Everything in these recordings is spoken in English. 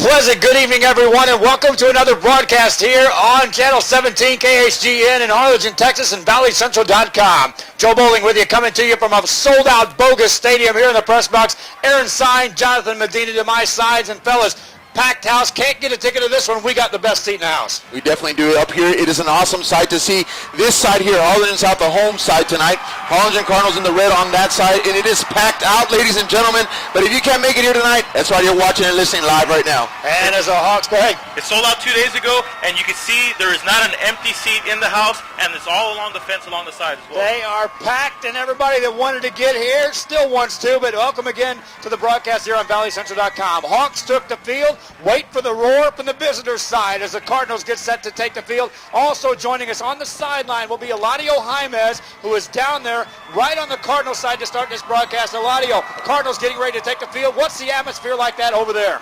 pleasant good evening, everyone, and welcome to another broadcast here on Channel 17 KHGN in Harlingen, Texas, and ValleyCentral.com. Joe Bowling with you, coming to you from a sold-out bogus stadium here in the press box. Aaron Sine, Jonathan Medina to my sides, and fellas, packed house. Can't get a ticket to this one. We got the best seat in the house. We definitely do. Up here, it is an awesome sight to see. This side here, Harlingen South, the home side tonight. Harlingen Cardinals in the red on that side, and it is packed out, ladies and gentlemen. But if you can't make it here tonight, that's why you're watching and listening live right now. And as a Hawks, go ahead. It sold out 2 days ago, and you can see there is not an empty seat in the house, and it's all along the fence along the side as well. They are packed, and everybody that wanted to get here still wants to, but welcome again to the broadcast here on ValleyCentral.com. Hawks took the field. Wait for the roar from the visitors' side as the Cardinals get set to take the field. Also joining us on the sideline will be Eladio Jaimez, who is down there right on the Cardinals side to start this broadcast. Eladio, Cardinals getting ready to take the field. What's the atmosphere like that over there?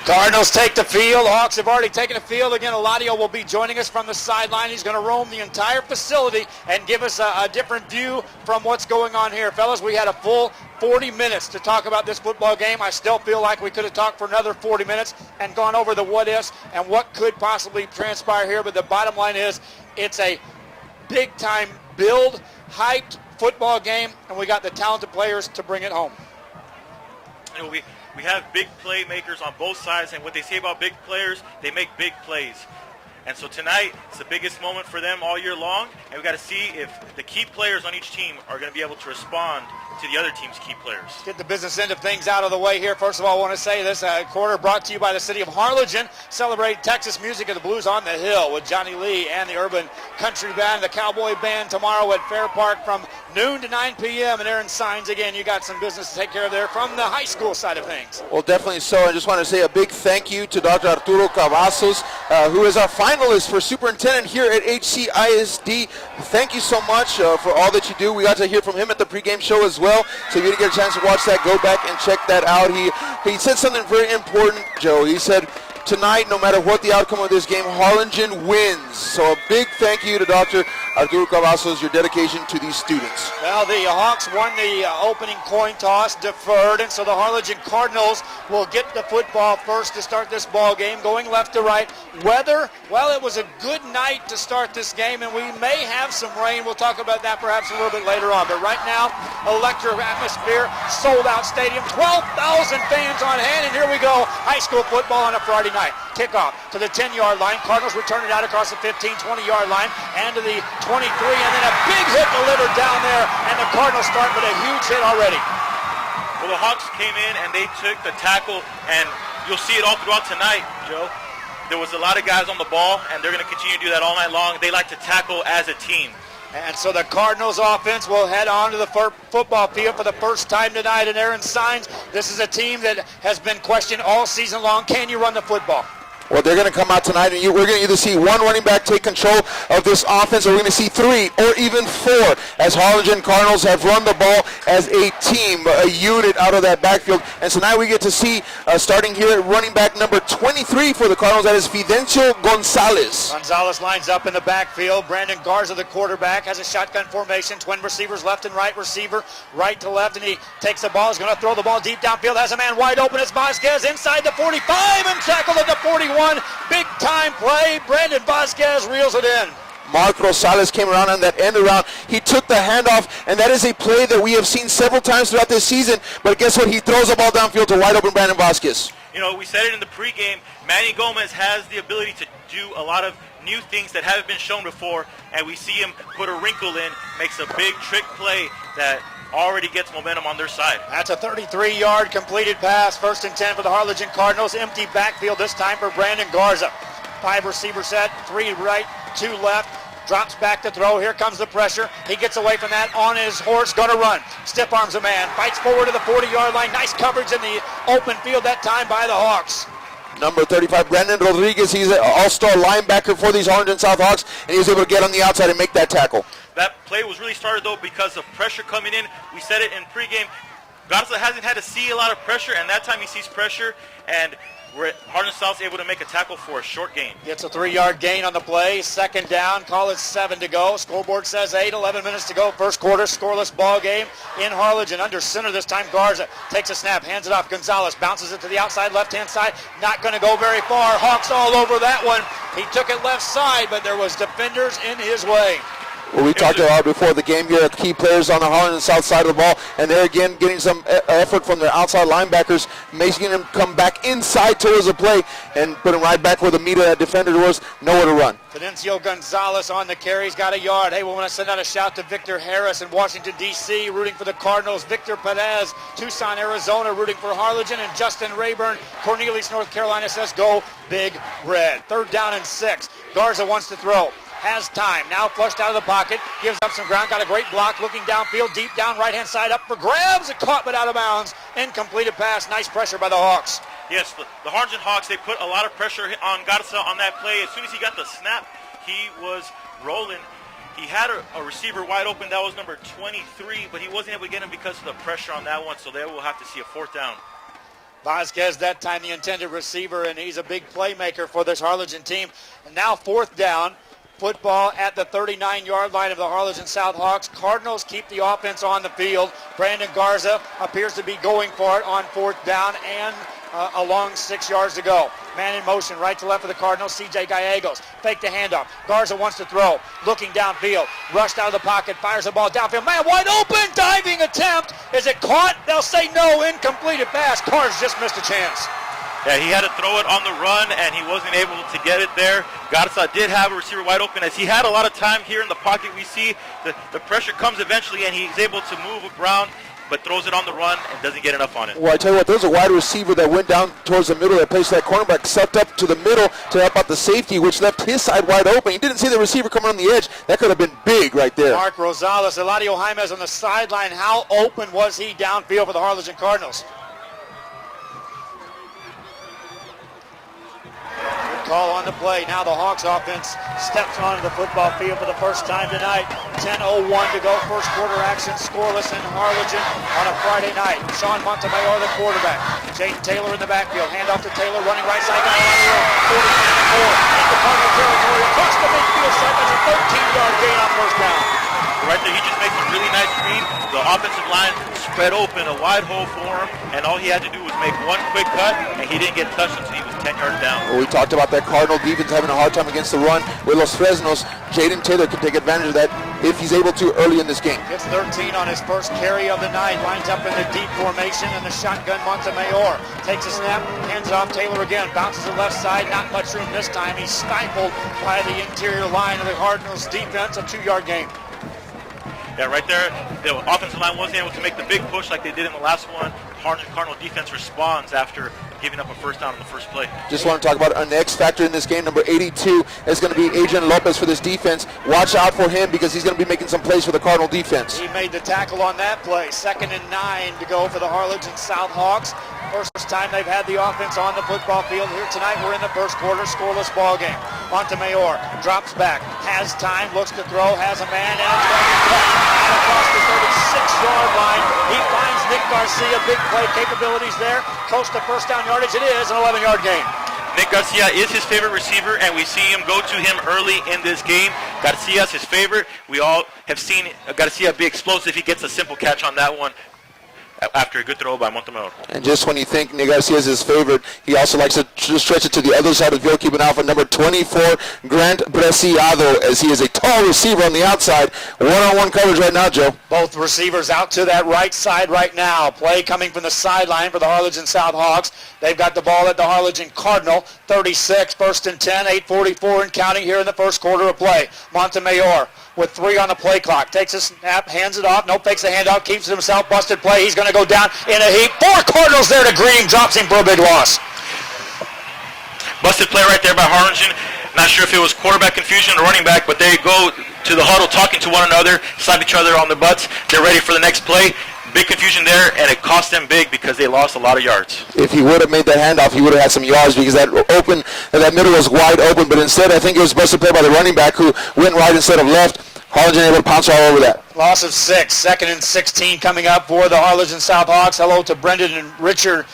Cardinals take the field. Hawks have already taken the field. Again, Eladio will be joining us from the sideline. He's going to roam the entire facility and give us a different view from what's going on here. Fellas, we had a full 40 minutes to talk about this football game. I still feel like we could have talked for another 40 minutes and gone over the what-ifs and what could possibly transpire here. But the bottom line is it's a big-time build, hyped football game, and we got the talented players to bring it home. You know, we have big playmakers on both sides, and what they say about big players, they make big plays. And so tonight, it's the biggest moment for them all year long, and we've got to see if the key players on each team are going to be able to respond to the other team's key players. Get the business end of things out of the way here. First of all, I want to say this quarter brought to you by the city of Harlingen. Celebrate Texas music and the blues on the hill with Johnny Lee and the Urban Country Band, the Cowboy Band tomorrow at Fair Park from noon to 9 p.m. And Aaron Sines, again, you got some business to take care of there from the high school side of things. Well, definitely so. I just want to say a big thank you to Dr. Arturo Cavazos, who is our finalist for superintendent here at HCISD. Thank you so much for all that you do. We got to hear from him at the pregame show as well. So if you didn't get a chance to watch that, go back and check that out. He said something very important, Joe. He said, tonight, no matter what the outcome of this game, Harlingen wins. So a big thank you to Dr. Arturo Cavazos, your dedication to these students. Well, the Hawks won the opening coin toss, deferred, and so the Harlingen Cardinals will get the football first to start this ball game, going left to right. Weather, well, it was a good night to start this game, and we may have some rain. We'll talk about that perhaps a little bit later on. But right now, electric atmosphere, sold-out stadium, 12,000 fans on hand, and here we go, high school football on a Friday night. Kickoff to the 10-yard line. Cardinals return it out across the 15, 20-yard line and to the 23, and then a big hit delivered down there, and the Cardinals start with a huge hit already. Well, the Hawks came in and they took the tackle, and you'll see it all throughout tonight, Joe. There was a lot of guys on the ball, and they're going to continue to do that all night long. They like to tackle as a team. And so the Cardinals offense will head on to the football field for the first time tonight. And Aaron Sines, this is a team that has been questioned all season long. Can you run the football? Well, they're going to come out tonight, and we're going to either see one running back take control of this offense, or we're going to see three or even four, as Harlingen Cardinals have run the ball as a team, a unit out of that backfield. And so now we get to see, starting here at running back number 23 for the Cardinals, that is Fidencio Gonzalez. Gonzalez lines up in the backfield. Brandon Garza, the quarterback, has a shotgun formation. Twin receivers, left and right receiver, right to left, and he takes the ball. He's going to throw the ball deep downfield. Has a man wide open. It's Vasquez inside the 45 and tackled at the 41. Big time play. Brandon Vasquez reels it in. Mark Rosales came around on that end around. He took the handoff, and that is a play that we have seen several times throughout this season. But guess what? He throws the ball downfield to wide open Brandon Vasquez. You know, we said it in the pregame. Manny Gomez has the ability to do a lot of new things that haven't been shown before, and we see him put a wrinkle in, makes a big trick play that already gets momentum on their side. That's a 33-yard completed pass. 1st and 10 for the Harlingen Cardinals. Empty backfield this time for Brandon Garza. 5 receiver set, 3 right, 2 left. Drops back to throw. Here comes the pressure. He gets away from that on his horse. Going to run. Stiff arms a man. Fights forward to the 40-yard line. Nice coverage in the open field that time by the Hawks. Number 35, Brandon Rodriguez. He's an all-star linebacker for these Harlingen South Hawks, and he was able to get on the outside and make that tackle. That play was really started, though, because of pressure coming in. We said it in pregame. Garza hasn't had to see a lot of pressure, and that time he sees pressure, and Harlingen South's able to make a tackle for a short gain. Gets a 3-yard gain on the play. Second down. Call it 7 to go. Scoreboard says 8. 11 minutes to go. First quarter. Scoreless ball game in Harlingen. Under center this time. Garza takes a snap. Hands it off. Gonzalez bounces it to the outside left-hand side. Not going to go very far. Hawks all over that one. He took it left side, but there was defenders in his way. Well, we talked about before the game here, key players on the Harlingen South side of the ball, and they're again getting some effort from their outside linebackers, making them come back inside towards the play and put them right back where the meat of that defender was, nowhere to run. Fidencio Gonzalez on the carry. He's got a yard. Hey, we want to send out a shout to Victor Harris in Washington, D.C., rooting for the Cardinals. Victor Perez, Tucson, Arizona, rooting for Harlingen. And Justin Rayburn, Cornelius, North Carolina, says go Big Red. 3rd down and 6. Garza wants to throw. Has time. Now flushed out of the pocket. Gives up some ground. Got a great block. Looking downfield. Deep down right-hand side. Up for grabs. It caught but out of bounds. Incompleted pass. Nice pressure by the Hawks. Yes, the Harlingen Hawks, they put a lot of pressure on Garza on that play. As soon as he got the snap, he was rolling. He had a receiver wide open. That was number 23, but he wasn't able to get him because of the pressure on that one, so they will have to see a 4th down. Vasquez that time the intended receiver, and he's a big playmaker for this Harlingen team. And now 4th down. Football at the 39-yard line of the Harlingen South Hawks. Cardinals keep the offense on the field. Brandon Garza appears to be going for it on 4th down and along 6 yards to go. Man in motion, right to left of the Cardinals. C.J. Gallegos. Fake the handoff. Garza wants to throw. Looking downfield. Rushed out of the pocket. Fires the ball downfield. Man wide open. Diving attempt. Is it caught? They'll say no. Incompleted pass. Cards just missed a chance. Yeah, he had to throw it on the run, and he wasn't able to get it there. Garza did have a receiver wide open. As he had a lot of time here in the pocket, we see the pressure comes eventually, and he's able to move around, but throws it on the run and doesn't get enough on it. Well, I tell you what, there's a wide receiver that went down towards the middle that placed that cornerback, sucked up to the middle to help out the safety, which left his side wide open. He didn't see the receiver coming on the edge. That could have been big right there. Mark Rosales, Eladio Jaimes on the sideline. How open was he downfield for the Harlingen Cardinals? Call on the play. Now the Hawks offense steps onto the football field for the first time tonight. 10:01 to go. First quarter action scoreless in Harlingen on a Friday night. Sean Montemayor, the quarterback. Jaden Taylor in the backfield. Hand off to Taylor, running right side. Got a lot of room. 40-4 into Cardinal territory. Across the midfield side. That's a 13-yard gain on first down. Right there, he just makes a really nice read. The offensive line spread open, a wide hole for him, and all he had to do was make one quick cut, and he didn't get touched until he was 10 yards down. Well, we talked about that Cardinal defense having a hard time against the run. With Los Fresnos, Jaden Taylor can take advantage of that if he's able to early in this game. Gets 13 on his first carry of the night. Lines up in the deep formation in the shotgun. Montemayor takes a snap, hands it off Taylor again. Bounces to the left side. Not much room this time. He's stifled by the interior line of the Cardinals defense. A 2-yard gain. Yeah, right there, the offensive line wasn't able to make the big push like they did in the last one. Harlingen Cardinal defense responds after giving up a first down on the first play. Just want to talk about an X factor in this game. Number 82 is going to be Adrian Lopez for this defense. Watch out for him because he's going to be making some plays for the Cardinal defense. He made the tackle on that play. 2nd and 9 to go for the Harlingen South Hawks. First time they've had the offense on the football field. Here tonight we're in the first quarter, scoreless ball game. Montemayor drops back, has time, looks to throw, has a man, and it's going to be caught across the 36-yard line. He finds Nick Garcia, big play capabilities there. Close to first down yardage. It is an 11-yard gain. Nick Garcia is his favorite receiver, and we see him go to him early in this game. Garcia's his favorite. We all have seen Garcia be explosive. He gets a simple catch on that one after a good throw by Montemayor. And just when you think Nick Garcia is his favorite, he also likes to stretch it to the other side of the field, keeping out for number 24, Grant Preciado, as he is a tall receiver on the outside. One-on-one coverage right now, Joe. Both receivers out to that right side right now. Play coming from the sideline for the Harlingen South Hawks. They've got the ball at the Harlingen Cardinal. 36, 1st and 10, 8:44 and counting here in the first quarter of play. Montemayor with 3 on the play clock. Takes a snap, hands it off. No, fakes the handoff, keeps it himself. Busted play. He's going to go down in a heap. 4 Cardinals there to Green. Drops him for a big loss. Busted play right there by Harlingen. Not sure if it was quarterback confusion or running back, but they go to the huddle talking to one another, slap each other on the butts. They're ready for the next play. Big confusion there, and it cost them big because they lost a lot of yards. If he would have made that handoff, he would have had some yards because that middle was wide open. But instead, I think it was busted play by the running back who went right instead of left. Harlingen able to pounce all over that. Loss of 6. 2nd and 16 coming up for the Harlingen South Hawks. Hello to Brendan and Richard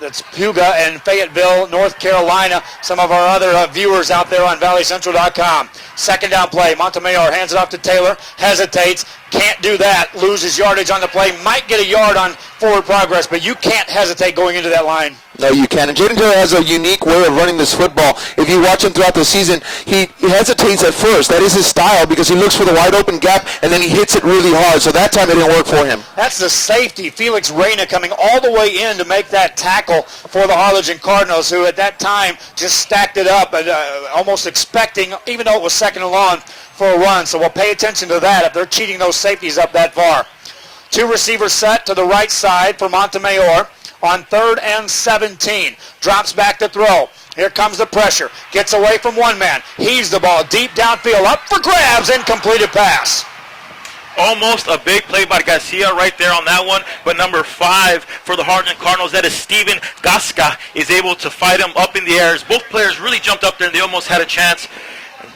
That's Puga and Fayetteville, North Carolina. Some of our other viewers out there on valleycentral.com. Second down play. Montemayor hands it off to Taylor. Hesitates. Can't do that. Loses yardage on the play. Might get a yard on forward progress, but you can't hesitate going into that line. No, you can. And Jaden Taylor has a unique way of running this football. If you watch him throughout the season, he hesitates at first. That is his style because he looks for the wide open gap, and then he hits it really hard. So that time it didn't work for him. That's the safety, Felix Reyna, coming all the way in to make that tackle for the Harlingen Cardinals, who at that time just stacked it up and almost expecting, even though it was second and long, for a run. So we'll pay attention to that if they're cheating those safeties up that far. Two receivers set to the right side for Montemayor on 3rd and 17. Drops back to throw. Here comes the pressure. Gets away from one man. Heaves the ball deep downfield. Up for grabs. Incompleted pass. Almost a big play by Garcia right there on that one. But number 5 for the Harlingen Cardinals, that is Steven Gasca, is able to fight him up in the air. Both players really jumped up there and they almost had a chance.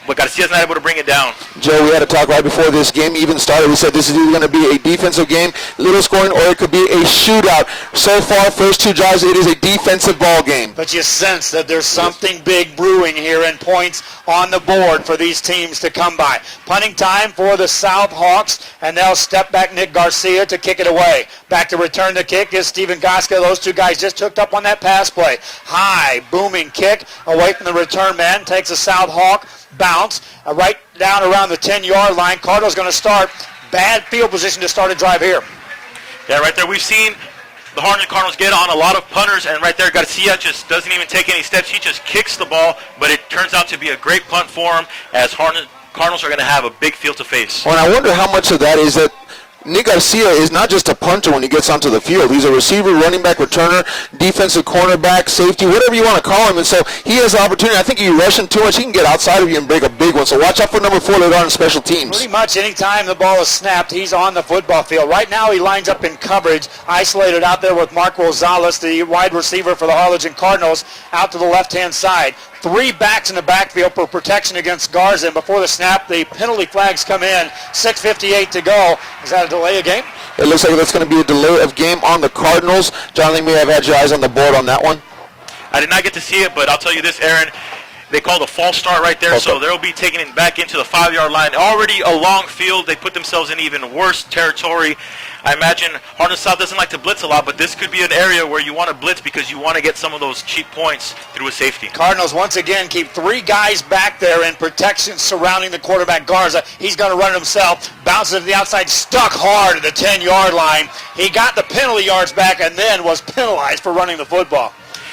But Garcia's not able to bring it down. Joe, we had a talk right before this game even started. We said this is either going to be a defensive game, little scoring, or it could be a shootout. So far, first 2 drives, it is a defensive ball game. But you sense that there's something big brewing here and points on the board for these teams to come by. Punting time for the South Hawks, and they'll step back Nick Garcia to kick it away. Back to return the kick is Steven Gasca. Those two guys just hooked up on that pass play. High, booming kick away from the return man. Takes a South Hawk bounce right down around the 10-yard line. Cardinals going to start. Bad field position to start a drive here. Yeah, right there we've seen the Harlingen Cardinals get on a lot of punters, and right there Garcia just doesn't even take any steps. He just kicks the ball, but it turns out to be a great punt for him as Harlingen Cardinals are going to have a big field to face. Well, and I wonder how much of that is that Nick Garcia is not just a punter when he gets onto the field. He's a receiver, running back, returner, defensive cornerback, safety, whatever you want to call him. And so he has the opportunity. I think if you rush him too much, he can get outside of you and break a big one. So watch out for number 4 later on in special teams. Pretty much any time the ball is snapped, he's on the football field. Right now he lines up in coverage, isolated out there with Mark Rosales, the wide receiver for the Harlingen Cardinals, out to the left-hand side. 3 backs in the backfield for protection against Garza. And before the snap, the penalty flags come in. 6:58 to go. Is that a delay of game? It looks like that's going to be a delay of game on the Cardinals. John, you may have had your eyes on the board on that one. I did not get to see it, but I'll tell you this, Aaron. They called a false start right there, so they'll be taking it back into the 5-yard line. Already a long field. They put themselves in even worse territory. I imagine Harlingen South doesn't like to blitz a lot, but this could be an area where you want to blitz because you want to get some of those cheap points through a safety. Cardinals once again keep 3 guys back there in protection surrounding the quarterback Garza. He's going to run it himself. Bounces to the outside, stuck hard at the 10-yard line. He got the penalty yards back and then was penalized for running the football.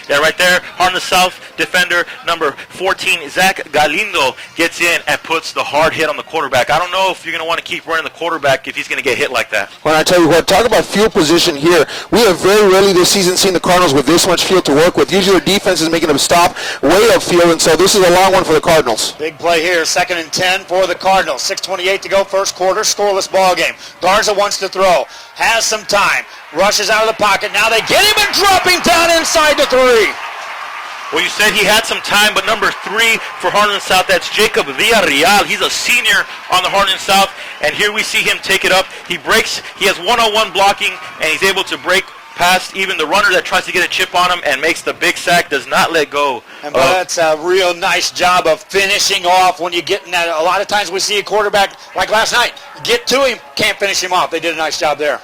Yeah, right there, Harlingen South defender number 14, Zach Galindo, gets in and puts the hard hit on the quarterback. I don't know if you're going to want to keep running the quarterback if he's going to get hit like that. Well, I tell you what, talk about field position here. We have very rarely this season seen the Cardinals with this much field to work with. Usually their defense is making them stop way upfield, and so this is a long one for the Cardinals. Big play here, 2nd and 10 for the Cardinals. 6:28 to go, first quarter, scoreless ball game. Garza wants to throw, has some time, rushes out of the pocket. Now they get him and dropping down inside the 3. Well, you said he had some time, but number 3 for Harlingen South, that's Jacob Villarreal. He's a senior on the Harlingen South, and here we see him take it up. He breaks, he has one-on-one blocking, and he's able to break past even the runner that tries to get a chip on him and makes the big sack, does not let go. And that's a real nice job of finishing off when you get in that. A lot of times we see a quarterback, like last night, get to him, can't finish him off. They did a nice job there.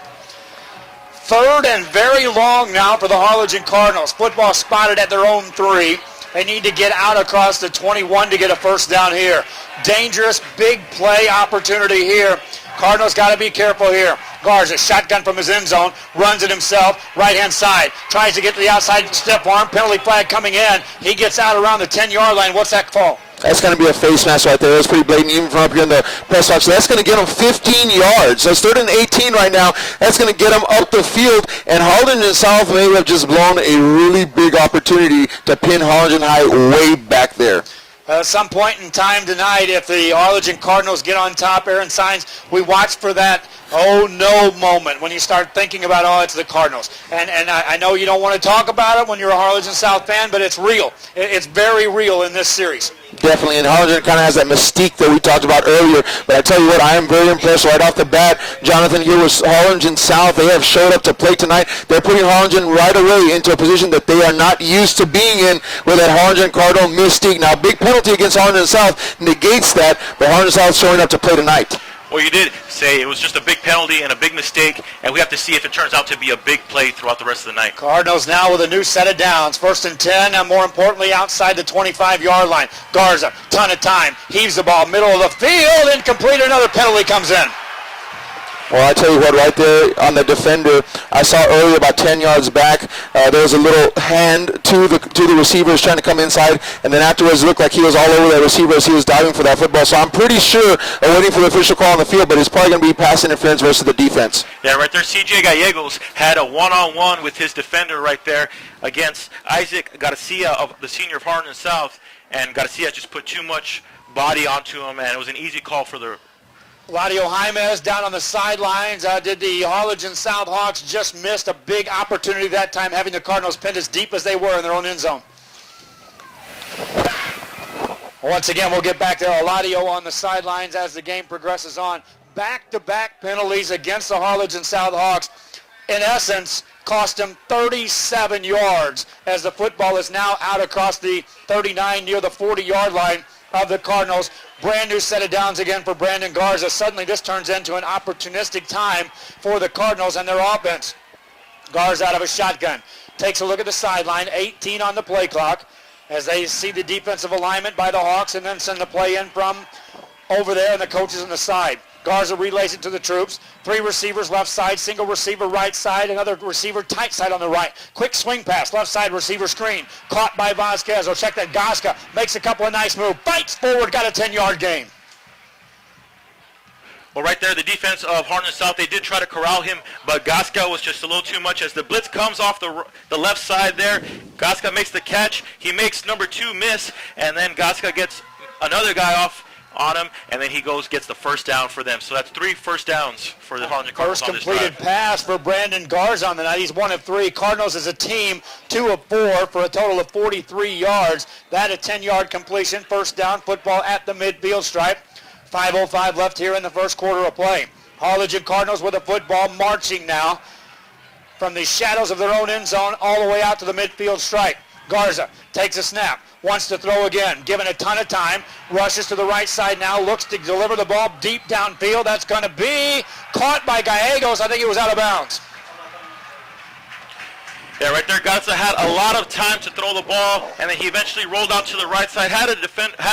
3rd and very long now for the Harlingen Cardinals. Football spotted at their own 3. They need to get out across the 21 to get a first down here. Dangerous, big play opportunity here. Cardinals got to be careful here. Garza, shotgun from his end zone, runs it himself, right-hand side. Tries to get to the outside stiff arm. Penalty flag coming in. He gets out around the 10-yard line. What's that call? That's going to be a face mask right there. That's pretty blatant even from up here in the press box. So that's going to get them 15 yards. So it's 3rd and 18 right now. That's going to get them up the field. And Harlingen South may have just blown a really big opportunity to pin Harlingen High way back there. At some point in time tonight, if the Harlingen Cardinals get on top, Aaron Signs, we watch for that oh no moment when you start thinking about, oh, it's the Cardinals. And I know you don't want to talk about it when you're a Harlingen South fan, but it's real. It's very real in this series. Definitely, and Harlingen kind of has that mystique that we talked about earlier. But I tell you what, I am very impressed right off the bat. Jonathan, here was Harlingen South. They have showed up to play tonight. They're putting Harlingen right away into a position that they are not used to being in with that Harlingen Cardinal mystique. Now, big penalty against Harlingen South negates that, but Harlingen South showing up to play tonight. Well, you did say it was just a big penalty and a big mistake, and we have to see if it turns out to be a big play throughout the rest of the night. Cardinals now with a new set of downs. 1st and 10, and more importantly, outside the 25-yard line. Garza, ton of time, heaves the ball, middle of the field, incomplete. Another penalty comes in. Well, I tell you what, right there on the defender, I saw earlier about 10 yards back, there was a little hand to the receiver trying to come inside, and then afterwards it looked like he was all over that receiver as he was diving for that football. So I'm pretty sure, waiting for the official call on the field, but it's probably going to be pass interference versus the defense. Yeah, right there, C.J. Gallegos had a one-on-one with his defender right there against Isaac Garcia, of the senior of Harlingen South, and Garcia just put too much body onto him, and it was an easy call for the Eladio Jaimez down on the sidelines. Did the Harlingen South Hawks just missed a big opportunity that time, having the Cardinals pinned as deep as they were in their own end zone. Once again, we'll get back to Eladio on the sidelines as the game progresses on. Back-to-back penalties against the Harlingen South Hawks, in essence, cost him 37 yards as the football is now out across the 39 near the 40-yard line of the Cardinals. Brand new set of downs again for Brandon Garza. Suddenly this turns into an opportunistic time for the Cardinals and their offense. Garza out of a shotgun. Takes a look at the sideline. 18 on the play clock as they see the defensive alignment by the Hawks and then send the play in from over there, and the coaches on the side. Garza relays it to the troops. 3 receivers left side, single receiver right side, another receiver tight side on the right. Quick swing pass, left side receiver screen. Caught by Vasquez. Oh, check that. Gasca makes a couple of nice moves. Bites forward, got a 10-yard gain. Well, right there, the defense of Harlingen South, they did try to corral him, but Gasca was just a little too much as the blitz comes off the left side there. Gasca makes the catch. He makes number 2 miss, and then Gasca gets another guy off on him, and then he gets the first down for them. So that's 3 first downs for the Harlingen Cardinals on this drive. First completed pass for Brandon Garza on the night. He's 1 of 3. Cardinals as a team 2 of 4 for a total of 43 yards. That a 10-yard completion. First down, football at the midfield stripe. 5:05 left here in the first quarter of play. Harlingen Cardinals with the football marching now from the shadows of their own end zone all the way out to the midfield stripe. Garza takes a snap. Wants to throw again, given a ton of time, rushes to the right side now, looks to deliver the ball deep downfield. That's going to be caught by Gallegos. I think it was out of bounds. Yeah, right there, Garza had a lot of time to throw the ball, and then he eventually rolled out to the right side, had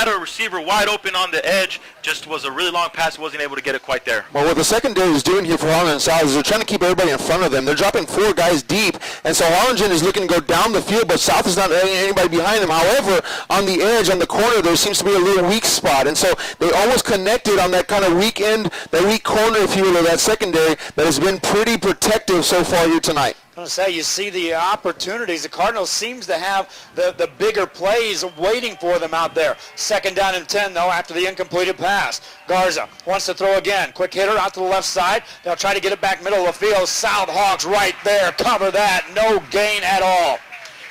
a receiver wide open on the edge, just was a really long pass, wasn't able to get it quite there. Well, what the secondary is doing here for Harlingen South is they're trying to keep everybody in front of them. They're dropping 4 guys deep, and so Harlingen is looking to go down the field, but South is not letting anybody behind them. However, on the edge, on the corner, there seems to be a little weak spot, and so they almost connected on that kind of weak end, that weak corner, if you will, of that secondary that has been pretty protective so far here tonight. I'm going to say, you see the opportunities. The Cardinals seems to have the bigger plays waiting for them out there. 2nd down and 10, though, after the incompleted pass. Garza wants to throw again. Quick hitter out to the left side. They'll try to get it back middle of the field. South Hawks right there. Cover that. No gain at all.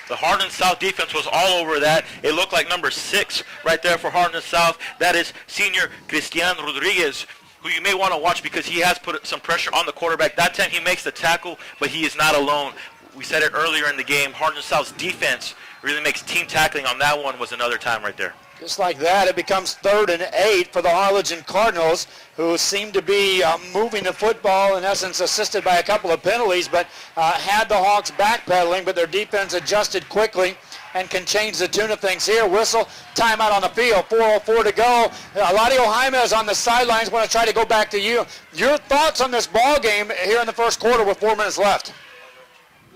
The Harlingen South defense was all over that. It looked like number 6 right there for Harlingen South. That is senior Cristian Rodriguez, who you may want to watch because he has put some pressure on the quarterback. That time he makes the tackle, but he is not alone. We said it earlier in the game, Harlingen South's defense really makes team tackling on that one was another time right there. Just like that, it becomes 3rd and 8 for the Harlingen Cardinals, who seem to be moving the football, in essence assisted by a couple of penalties, but had the Hawks backpedaling, but their defense adjusted quickly and can change the tune of things here. Whistle, timeout on the field, 4:04 to go. Eladio Jaimez on the sidelines. Want to try to go back to you. Your thoughts on this ball game here in the first quarter with 4 minutes left?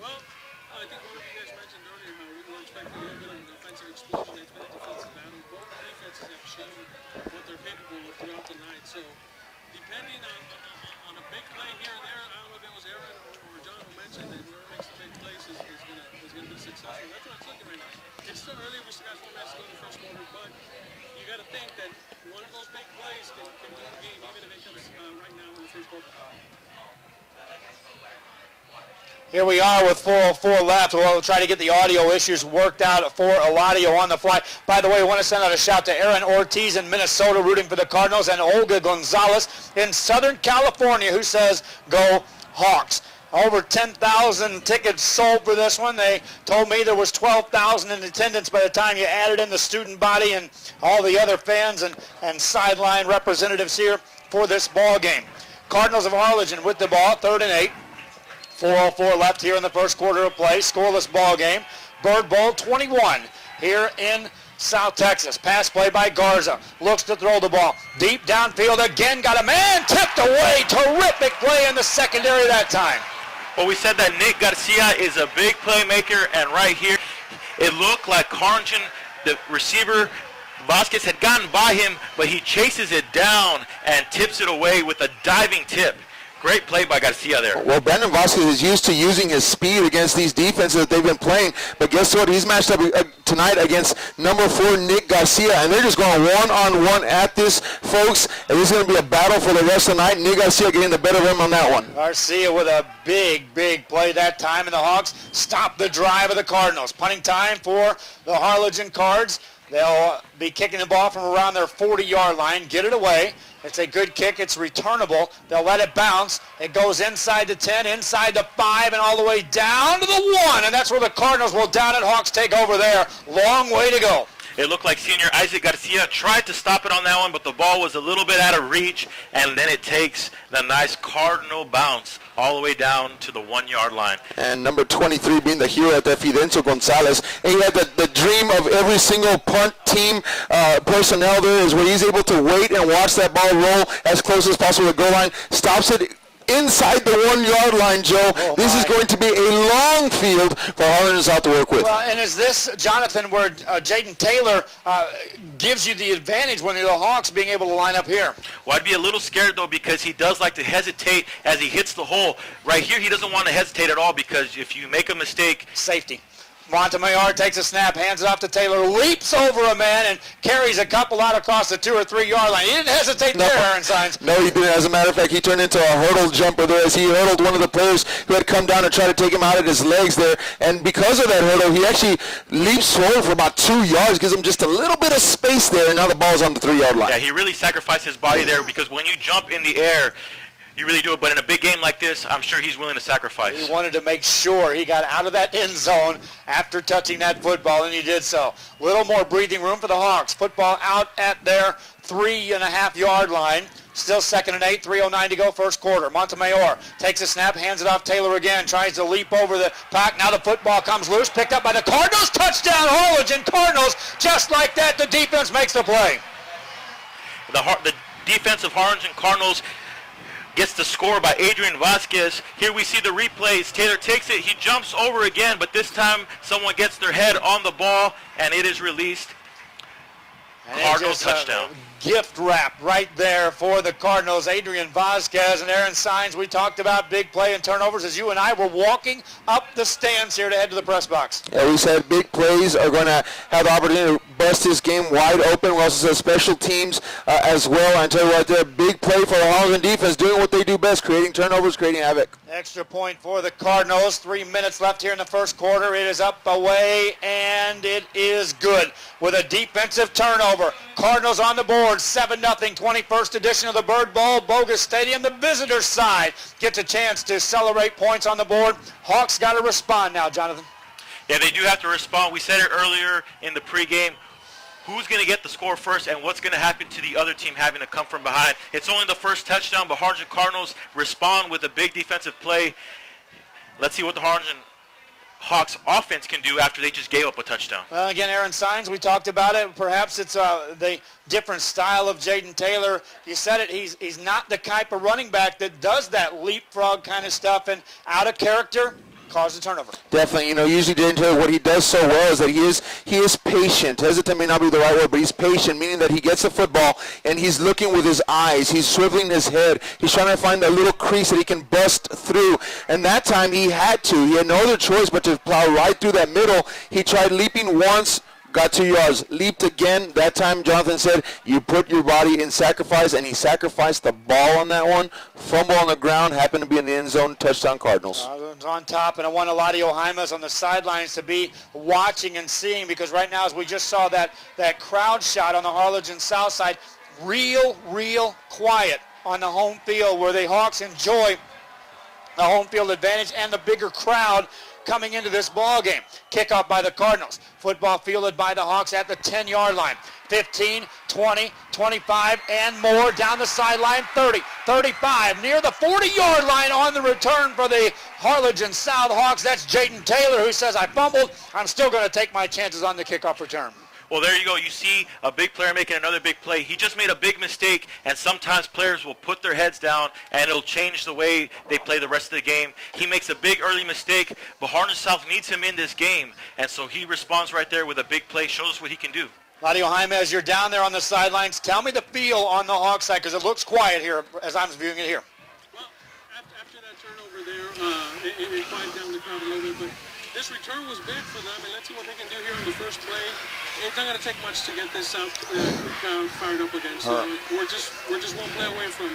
Well, I think one of you guys mentioned earlier how we were expecting a little bit of an offensive explosion. It's been a defensive battle. Both defenses have shown what they're capable of throughout the night. So depending on a big play here and there, I don't know if it was Aaron or John who mentioned that whoever makes the big plays is going to be successful. That's what I'm thinking right now. It's still early. We still got 4 minutes to go in the first quarter, but you got to think that one of those big plays can win the game, even if it comes right now in the first quarter. Here we are with 4:04 left. We'll try to get the audio issues worked out for Eladio on the fly. By the way, I want to send out a shout to Aaron Ortiz in Minnesota rooting for the Cardinals and Olga Gonzalez in Southern California who says, go Hawks. Over 10,000 tickets sold for this one. They told me there was 12,000 in attendance by the time you added in the student body and all the other fans and sideline representatives here for this ball game. Cardinals of Harlingen with the ball, 3rd and 8. 4:04 left here in the first quarter of play. Scoreless ball game. Bird Bowl 21 here in South Texas. Pass play by Garza. Looks to throw the ball. Deep downfield again. Got a man tipped away. Terrific play in the secondary that time. Well, we said that Nick Garcia is a big playmaker, and right here, it looked like Harlingen, the receiver, Vasquez had gotten by him, but he chases it down and tips it away with a diving tip. Great play by Garcia there. Well, Brandon Vasquez is used to using his speed against these defenses that they've been playing, but guess what? He's matched up tonight against number 4, Nick Garcia, and they're just going one-on-one at this, folks, and this is going to be a battle for the rest of the night. Nick Garcia getting the better of him on that one. Garcia with a big play that time, and the Hawks stop the drive of the Cardinals. Punting time for the Harlingen Cards. They'll be kicking the ball from around their 40-yard line, get it away. It's a good kick. It's returnable. They'll let it bounce. It goes inside the 10, inside the 5, and all the way down to the 1. And that's where the Cardinals will down it. Hawks take over there. Long way to go. It looked like senior Isaac Garcia tried to stop it on that one, but the ball was a little bit out of reach, and then it takes the nice Cardinal bounce all the way down to the 1-yard line. And number 23 being the hero at that, Fidencio Gonzalez. And he had the dream of every single punt team personnel there is where he's able to wait and watch that ball roll as close as possible to the goal line. Stops it inside the 1-yard line, Joe. This is going to be a long field for Harlingen South to work with. Well, and is this, Jonathan, where Jaden Taylor gives you the advantage when you're the Hawks being able to line up here? Well, I'd be a little scared, though, because he does like to hesitate as he hits the hole. Right here, he doesn't want to hesitate at all because if you make a mistake... Safety. Montemayor takes a snap, hands it off to Taylor, leaps over a man, and carries a couple out across the 2 or 3 yard line. He didn't hesitate there, Aaron Sines. No, he didn't. As a matter of fact, he turned into a hurdle jumper there as he hurdled one of the players who had come down to try to take him out of his legs there. And because of that hurdle, he actually leaps forward for about 2 yards, gives him just a little bit of space there, and now the ball's on the 3-yard line. Yeah, he really sacrificed his body there because when you jump in the air, you really do it, but in a big game like this, I'm sure he's willing to sacrifice. He wanted to make sure he got out of that end zone after touching that football, and he did so. Little more breathing room for the Hawks. Football out at their 3.5-yard line. Still 2nd and 8, 3:09 to go, first quarter. Montemayor takes a snap, hands it off Taylor again, tries to leap over the pack. Now the football comes loose, picked up by the Cardinals. Touchdown, Harlingen Cardinals. Just like that, the defense makes the play. The defense of Harlingen Cardinals gets the score by Adrian Vasquez. Here we see the replays. Taylor takes it. He jumps over again, but this time someone gets their head on the ball, and it is released. Cardinals touchdown. Gift wrap right there for the Cardinals. Adrian Vasquez and Aaron Sines. We talked about big play and turnovers as you and I were walking up the stands here to head to the press box. Yeah, we said big plays are going to have the opportunity to bust this game wide open. We also said special teams as well. I tell you right there, big play for the Harlingen defense, doing what they do best, creating turnovers, creating havoc. Extra point for the Cardinals. 3 minutes left here in the first quarter. It is up away, and it is good with a defensive turnover. Cardinals on the board, 7-0, 21st edition of the Bird Bowl, Bogus Stadium. The visitor side gets a chance to celebrate points on the board. Hawks got to respond now, Jonathan. Yeah, they do have to respond. We said it earlier in the pregame. Who's going to get the score first and what's going to happen to the other team having to come from behind? It's only the first touchdown, but Harlingen Cardinals respond with a big defensive play. Let's see what the Harlingen Hawks offense can do after they just gave up a touchdown. Well, again, Aaron Sines, we talked about it. Perhaps it's the different style of Jaden Taylor. You said it, he's not the type of running back that does that leapfrog kind of stuff, and out of character, caused a turnover. Definitely, usually Jaden Taylor, what he does so well is that he is patient. Hesitant may not be the right word, but he's patient, meaning that he gets the football and he's looking with his eyes. He's swiveling his head. He's trying to find that little crease that he can bust through. And that time he had to. He had no other choice but to plow right through that middle. He tried leaping once, got 2 yards, leaped again. That time, Jonathan said, you put your body in sacrifice, and he sacrificed the ball on that one. Fumble on the ground, happened to be in the end zone, touchdown Cardinals. On top, and I want Eladio Jaimes on the sidelines to be watching and seeing, because right now, as we just saw that crowd shot on the Harlingen South side, real quiet on the home field, where the Hawks enjoy the home field advantage and the bigger crowd coming into this ball game. Kickoff by the Cardinals. Football fielded by the Hawks at the 10-yard line. 15, 20, 25, and more down the sideline. 30, 35, near the 40-yard line on the return for the Harlingen South Hawks. That's Jaden Taylor, who says, I fumbled. I'm still going to take my chances on the kickoff return. Well, there you go. You see a big player making another big play. He just made a big mistake, and sometimes players will put their heads down, and it'll change the way they play the rest of the game. He makes a big early mistake, but Harlingen South needs him in this game, and so he responds right there with a big play, shows what he can do. Eladio Jaimes, you're down there on the sidelines. Tell me the feel on the Hawk side, because it looks quiet here as I'm viewing it here. Well, after that turnover there, it quieted down the crowd a little bit, but this return was big for them, and let's see what they can do here on the first play. It's not going to take much to get this South crowd fired up again. So we're just one play away from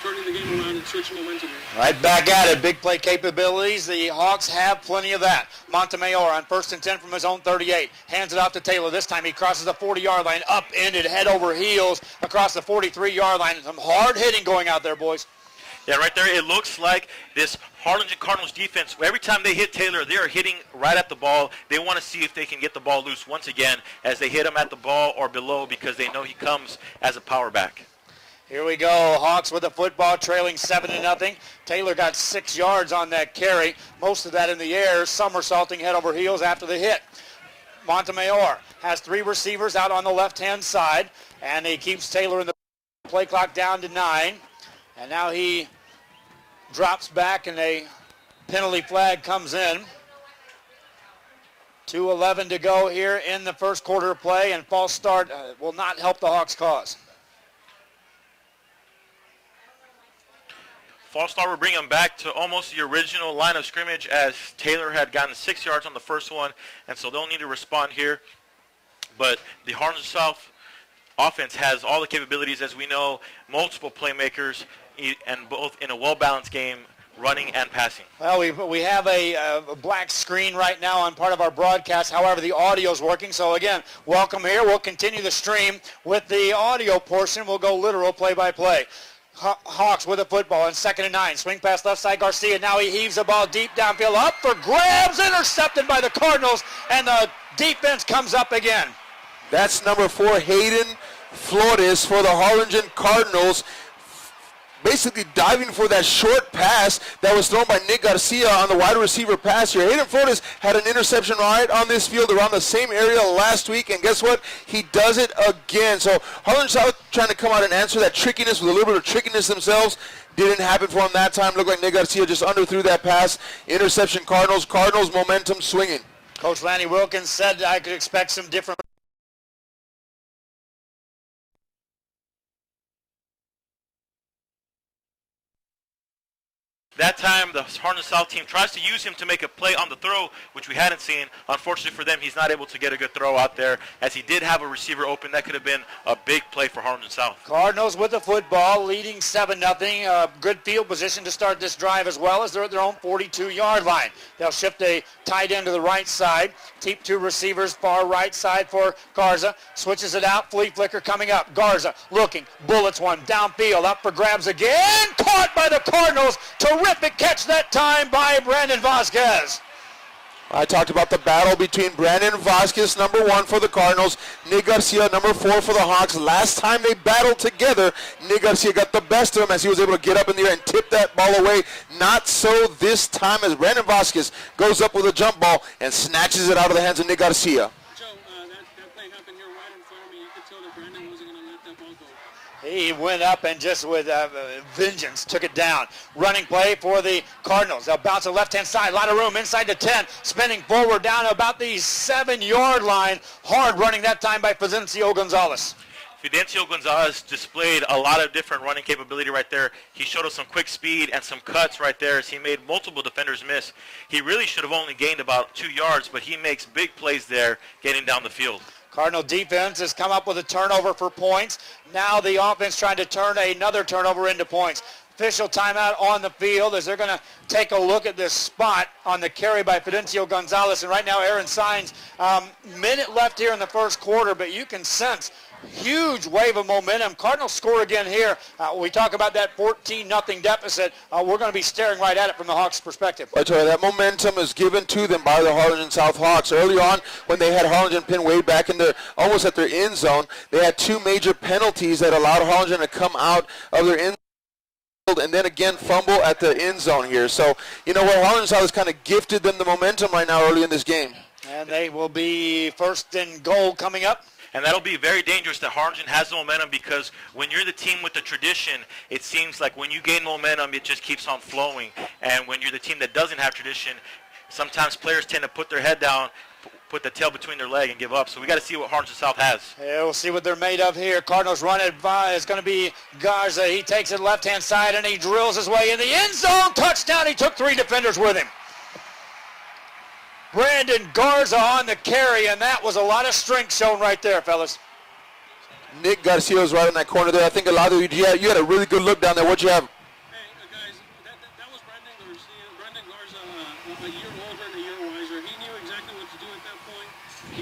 turning the game around and switching momentum here. Right back at it. Big play capabilities. The Hawks have plenty of that. Montemayor on 1st and 10 from his own 38. Hands it off to Taylor. This time he crosses the 40-yard line, upended, head over heels across the 43-yard line. Some hard hitting going out there, boys. Yeah, right there, it looks like this Harlingen Cardinals defense, every time they hit Taylor, they are hitting right at the ball. They want to see if they can get the ball loose once again as they hit him at the ball or below, because they know he comes as a power back. Here we go. Hawks with the football, trailing 7-0. Taylor got 6 yards on that carry, most of that in the air, somersaulting head over heels after the hit. Montemayor has 3 receivers out on the left-hand side, and he keeps Taylor in the play clock down to 9. And now he drops back, and a penalty flag comes in. 2:11 to go here in the first quarter of play, and false start will not help the Hawks' cause. False start will bring him back to almost the original line of scrimmage, as Taylor had gotten 6 yards on the first one, and so they'll need to respond here. But the Harlingen South offense has all the capabilities, as we know, multiple playmakers, and both in a well-balanced game, running and passing. Well, we have a black screen right now on part of our broadcast. However, the audio is working. So, again, welcome here. We'll continue the stream with the audio portion. We'll go literal play-by-play. Hawks with the football on 2nd and 9. Swing pass left side, Garcia. Now he heaves the ball deep downfield. Up for grabs. Intercepted by the Cardinals. And the defense comes up again. That's number 4, Hayden Flores for the Harlingen Cardinals, basically diving for that short pass that was thrown by Nick Garcia on the wide receiver pass here. Hayden Flores had an interception right on this field around the same area last week, and guess what? He does it again. So Harlingen South trying to come out and answer that trickiness with a little bit of trickiness themselves. Didn't happen for him that time. Looked like Nick Garcia just underthrew that pass. Interception Cardinals. Cardinals momentum swinging. Coach Lanny Wilkins said I could expect some different. That time, the Harlingen South team tries to use him to make a play on the throw, which we hadn't seen. Unfortunately for them, he's not able to get a good throw out there, as he did have a receiver open. That could have been a big play for Harlingen South. Cardinals with the football, leading 7-0. Good field position to start this drive, as well as they're at their own 42-yard line. They'll shift a tight end to the right side. Keep 2 receivers far right side for Garza. Switches it out. Flea flicker coming up. Garza looking. Bullets one. Downfield. Up for grabs again. Caught by the Cardinals. Terrific catch that time by Brandon Vasquez. I talked about the battle between Brandon Vasquez, number 1 for the Cardinals, Nick Garcia, number 4 for the Hawks. Last time they battled together, Nick Garcia got the best of him as he was able to get up in the air and tip that ball away. Not so this time, as Brandon Vasquez goes up with a jump ball and snatches it out of the hands of Nick Garcia. Joe, that play happened here right in front of me. You could tell that Brandon wasn't going to let that ball go. He went up and just with vengeance took it down. Running play for the Cardinals. They'll bounce to the left-hand side. A lot of room inside the 10. Spinning forward down to about the 7-yard line. Hard running that time by Fidencio Gonzalez. Fidencio Gonzalez displayed a lot of different running capability right there. He showed us some quick speed and some cuts right there as he made multiple defenders miss. He really should have only gained about 2 yards, but he makes big plays there getting down the field. Cardinal defense has come up with a turnover for points. Now the offense trying to turn another turnover into points. Official timeout on the field as they're going to take a look at this spot on the carry by Fidencio Gonzalez. And right now Aaron Signs, minute left here in the first quarter, but you can sense huge wave of momentum. Cardinals score again here. We talk about that 14-0 deficit. We're going to be staring right at it from the Hawks' perspective. I tell you, that momentum is given to them by the Harlingen South Hawks. Early on, when they had Harlingen pinned way back in almost at their end zone, they had two major penalties that allowed Harlingen to come out of their end zone and then again fumble at the end zone here. So, you know what, Harlingen South has kind of gifted them the momentum right now early in this game. And they will be first and goal coming up. And that'll be very dangerous that Harlingen has the momentum, because when you're the team with the tradition, it seems like when you gain momentum, it just keeps on flowing. And when you're the team that doesn't have tradition, sometimes players tend to put their head down, put the tail between their leg and give up. So we got to see what Harlingen South has. Yeah, we'll see what they're made of here. Cardinals run it by. It's going to be Garza. He takes it left-hand side, and he drills his way in the end zone. Touchdown. He took three defenders with him. Brandon Garza on the carry, and that was a lot of strength shown right there, fellas. Nick Garcia was right in that corner there. I think a lot of you had a really good look down there. What'd you have? Hey, guys, that was Brandon Garcia. Brandon Garza, a year older and a year wiser. He knew exactly what to do at that point.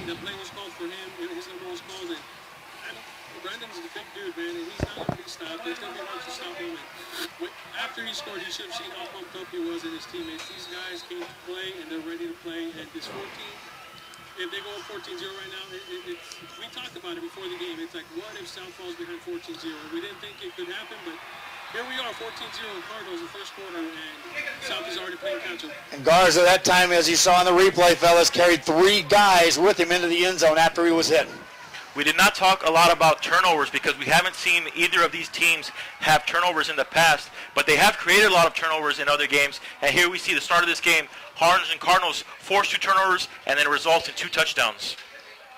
The play was called for him, and his number was called. And Brandon's a big dude, man, and he's not going to be stopped. There's going to be hard to stop him. And after he scored, you should have seen how pumped up he was and his teammates. These guys came to play, and they're ready to play. And this 14, if they go up 14-0 right now, we talked about it before the game. It's like, what if South falls behind 14-0? We didn't think it could happen, but here we are, 14-0 Cardinals in the first quarter, and South is already playing catch-up. And Garza, that time, as you saw in the replay, fellas, carried three guys with him into the end zone after he was hit. We did not talk a lot about turnovers because we haven't seen either of these teams have turnovers in the past, but they have created a lot of turnovers in other games. And here we see the start of this game, Harlingen Cardinals force two turnovers, and then it results in two touchdowns.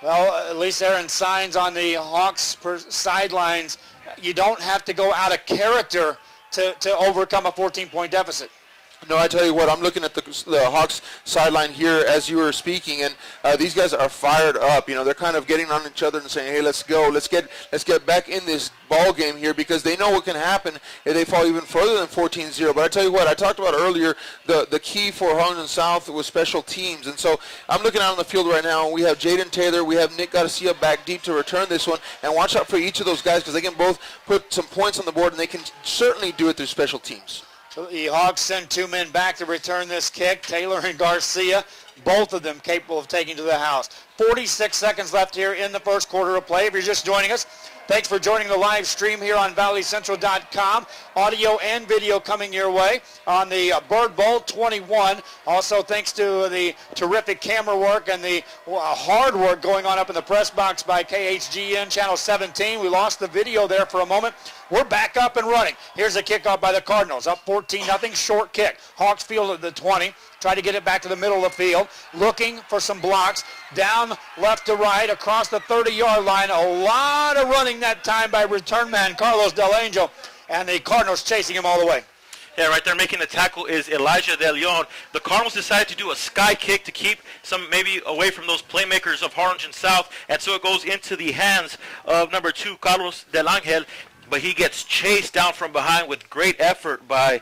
Well, at least Aaron Signs on the Hawks sidelines. You don't have to go out of character to overcome a 14-point deficit. No, I tell you what, I'm looking at the Hawks sideline here as you were speaking, and these guys are fired up. You know, they're kind of getting on each other and saying, "Hey, let's go, let's get back in this ball game here," because they know what can happen if they fall even further than 14-0. But I tell you what, I talked about earlier the key for Harlingen South was special teams, and so I'm looking out on the field right now, and we have Jaden Taylor, we have Nick Garcia back deep to return this one, and watch out for each of those guys because they can both put some points on the board, and they can certainly do it through special teams. So the Hawks send two men back to return this kick, Taylor and Garcia, both of them capable of taking to the house. 46 seconds left here in the first quarter of play. If you're just joining us, thanks for joining the live stream here on valleycentral.com. Audio and video coming your way on the Bird Bowl 21. Also, thanks to the terrific camera work and the hard work going on up in the press box by KHGN Channel 17. We lost the video there for a moment. We're back up and running. Here's a kickoff by the Cardinals. Up 14-0, short kick. Hawks field at the 20. Try to get it back to the middle of the field. Looking for some blocks. Down left to right across the 30-yard line. A lot of running that time by return man Carlos Del Angel. And the Cardinals chasing him all the way. Yeah, right there making the tackle is Elijah De Leon. The Cardinals decided to do a sky kick to keep some maybe away from those playmakers of Harlingen South. And so it goes into the hands of number 2, Carlos Del Angel. But he gets chased down from behind with great effort by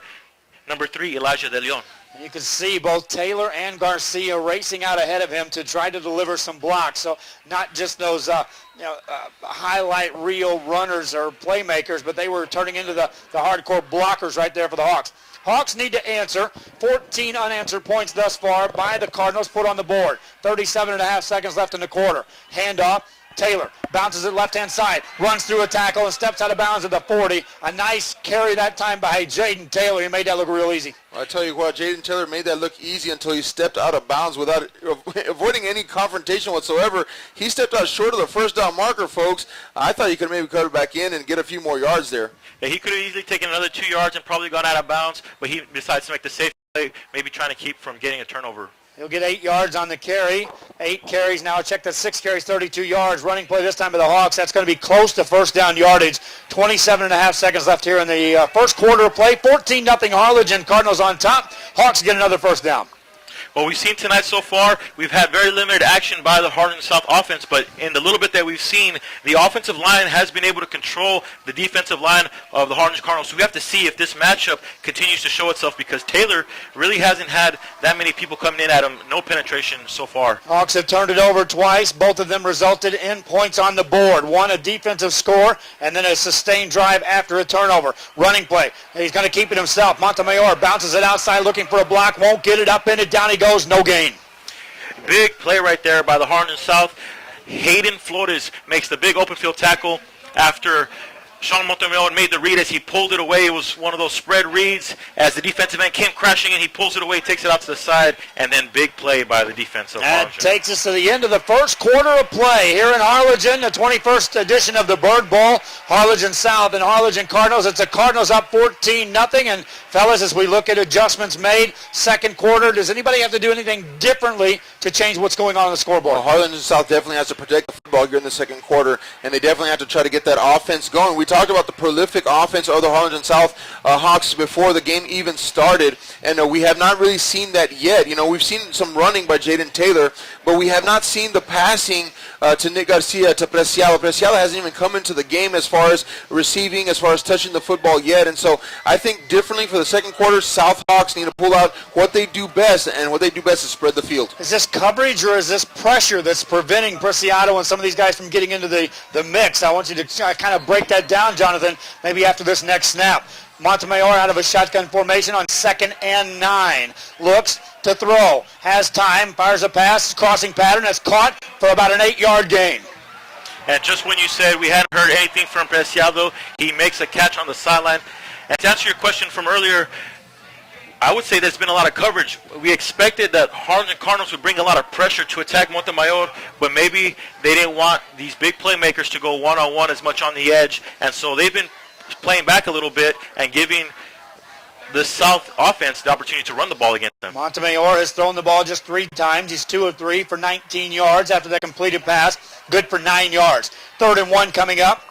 number 3, Elijah De Leon. And you can see both Taylor and Garcia racing out ahead of him to try to deliver some blocks. So not just those highlight reel runners or playmakers, but they were turning into the hardcore blockers right there for the Hawks. Hawks need to answer. 14 unanswered points thus far by the Cardinals put on the board. 37.5 seconds left in the quarter. Handoff. Taylor bounces it left-hand side, runs through a tackle, and steps out of bounds at the 40. A nice carry that time by Jaden Taylor. He made that look real easy. Well, I tell you what, Jaden Taylor made that look easy until he stepped out of bounds without avoiding any confrontation whatsoever. He stepped out short of the first down marker, folks. I thought he could maybe cut it back in and get a few more yards there. Yeah, he could have easily taken another 2 yards and probably gone out of bounds, but he decides to make the safe play, maybe trying to keep from getting a turnover. He'll get 8 yards on the carry. 8 carries now. Check that 6 carries, 32 yards. Running play this time by the Hawks. That's going to be close to first down yardage. 27.5 seconds left here in the first quarter of play. 14-0 Harlingen. Cardinals on top. Hawks get another first down. What we've seen tonight so far, we've had very limited action by the Harlingen South offense, but in the little bit that we've seen, the offensive line has been able to control the defensive line of the Harlingen Cardinals. So we have to see if this matchup continues to show itself, because Taylor really hasn't had that many people coming in at him. No penetration so far. Hawks have turned it over twice. Both of them resulted in points on the board. One a defensive score, and then a sustained drive after a turnover. Running play. He's going to keep it himself. Montemayor bounces it outside looking for a block. Won't get it. Up in it. Down he goes. No gain. Big play right there by the Harlingen South. Hayden Flores makes the big open field tackle after Sean Montemayor made the read as he pulled it away. It was one of those spread reads. As the defensive end came crashing in, he pulls it away, takes it out to the side, and then big play by the defensive That Harlingen. takes us to the end of the first quarter of play here in Harlingen, the 21st edition of the Bird Bowl. Harlingen South and Harlingen Cardinals. It's the Cardinals up 14-0. And fellas, as we look at adjustments made, second quarter, does anybody have to do anything differently to change what's going on the scoreboard? Well, Harlingen South definitely has to protect the football here in the second quarter, and they definitely have to try to get that offense going. We talked about the prolific offense of the Harlingen South Hawks before the game even started, and we have not really seen that yet. We've seen some running by Jaden Taylor, but we have not seen the passing to Nick Garcia, to Preciado. Preciado hasn't even come into the game as far as receiving, as far as touching the football yet, and so I think differently for the second quarter, South Hawks need to pull out what they do best, and what they do best is spread the field. Is this coverage or is this pressure that's preventing Preciado and some of these guys from getting into the mix? I want you to kind of break that down, Jonathan, maybe after this next snap. Montemayor out of a shotgun formation on 2nd and 9. Looks to throw. Has time. Fires a pass. Crossing pattern. That's caught for about an 8-yard gain. And just when you said we hadn't heard anything from Preciado, he makes a catch on the sideline. And to answer your question from earlier, I would say there's been a lot of coverage. We expected that Harlingen Cardinals would bring a lot of pressure to attack Montemayor, but maybe they didn't want these big playmakers to go one-on-one as much on the edge. And so they've been playing back a little bit and giving the South offense the opportunity to run the ball against them. Montemayor has thrown the ball just 3 times. He's 2 of 3 for 19 yards after that completed pass. Good for 9 yards. 3rd and 1 coming up.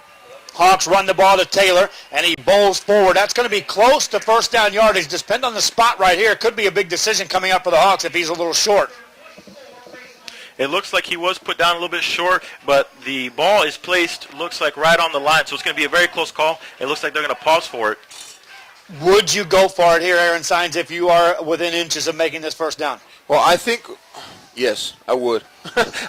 Hawks run the ball to Taylor, and he bowls forward. That's going to be close to first down yardage. Depend on the spot right here. Could be a big decision coming up for the Hawks if he's a little short. It looks like he was put down a little bit short, but the ball is placed, looks like, right on the line. So it's going to be a very close call. It looks like they're going to pause for it. Would you go for it here, Aaron Sines, if you are within inches of making this first down? Well, I think, yes, I would.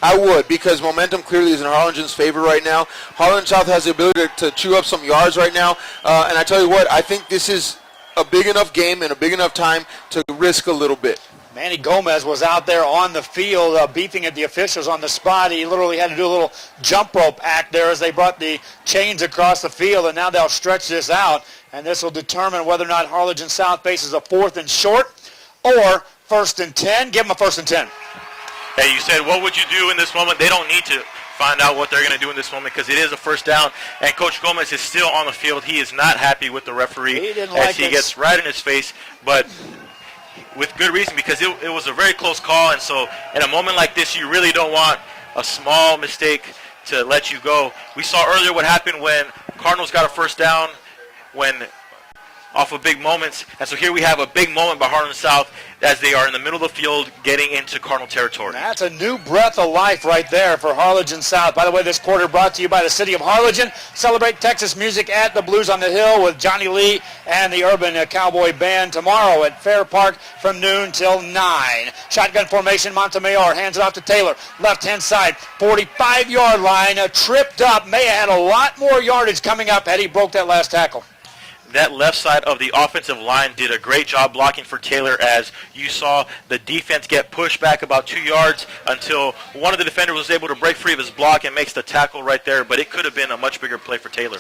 I would, because momentum clearly is in Harlingen's favor right now. Harlingen South has the ability to chew up some yards right now. And I tell you what, I think this is a big enough game and a big enough time to risk a little bit. Manny Gomez was out there on the field beefing at the officials on the spot. He literally had to do a little jump rope act there as they brought the chains across the field, and now they'll stretch this out, and this will determine whether or not Harlingen South faces a 4th and short or 1st and 10. Give them a 1st and 10. Hey, you said, what would you do in this moment? They don't need to find out what they're going to do in this moment because it is a first down, and Coach Gomez is still on the field. He is not happy with the referee as he gets right in his face, but with good reason, because it was a very close call, and so in a moment like this, you really don't want a small mistake to let you go. We saw earlier what happened when Cardinals got a first down off of big moments, and so here we have a big moment by Harlingen South as they are in the middle of the field getting into Cardinal territory. That's a new breath of life right there for Harlingen South. By the way, this quarter brought to you by the City of Harlingen. Celebrate Texas music at the Blues on the Hill with Johnny Lee and the Urban Cowboy Band tomorrow at Fair Park from noon till 9. Shotgun formation, Montemayor hands it off to Taylor. Left-hand side, 45-yard line, tripped up. May have had a lot more yardage coming up had he broke that last tackle. That left side of the offensive line did a great job blocking for Taylor, as you saw the defense get pushed back about 2 yards until one of the defenders was able to break free of his block and makes the tackle right there, but it could have been a much bigger play for Taylor.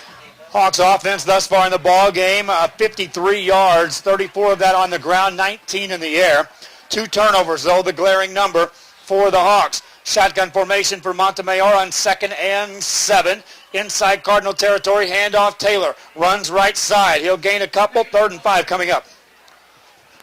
Hawks offense thus far in the ball game, 53 yards, 34 of that on the ground, 19 in the air. 2 turnovers, though, the glaring number for the Hawks. Shotgun formation for Montemayor on 2nd and 7. Inside Cardinal territory, handoff Taylor. Runs right side. He'll gain a couple. 3rd and 5 coming up.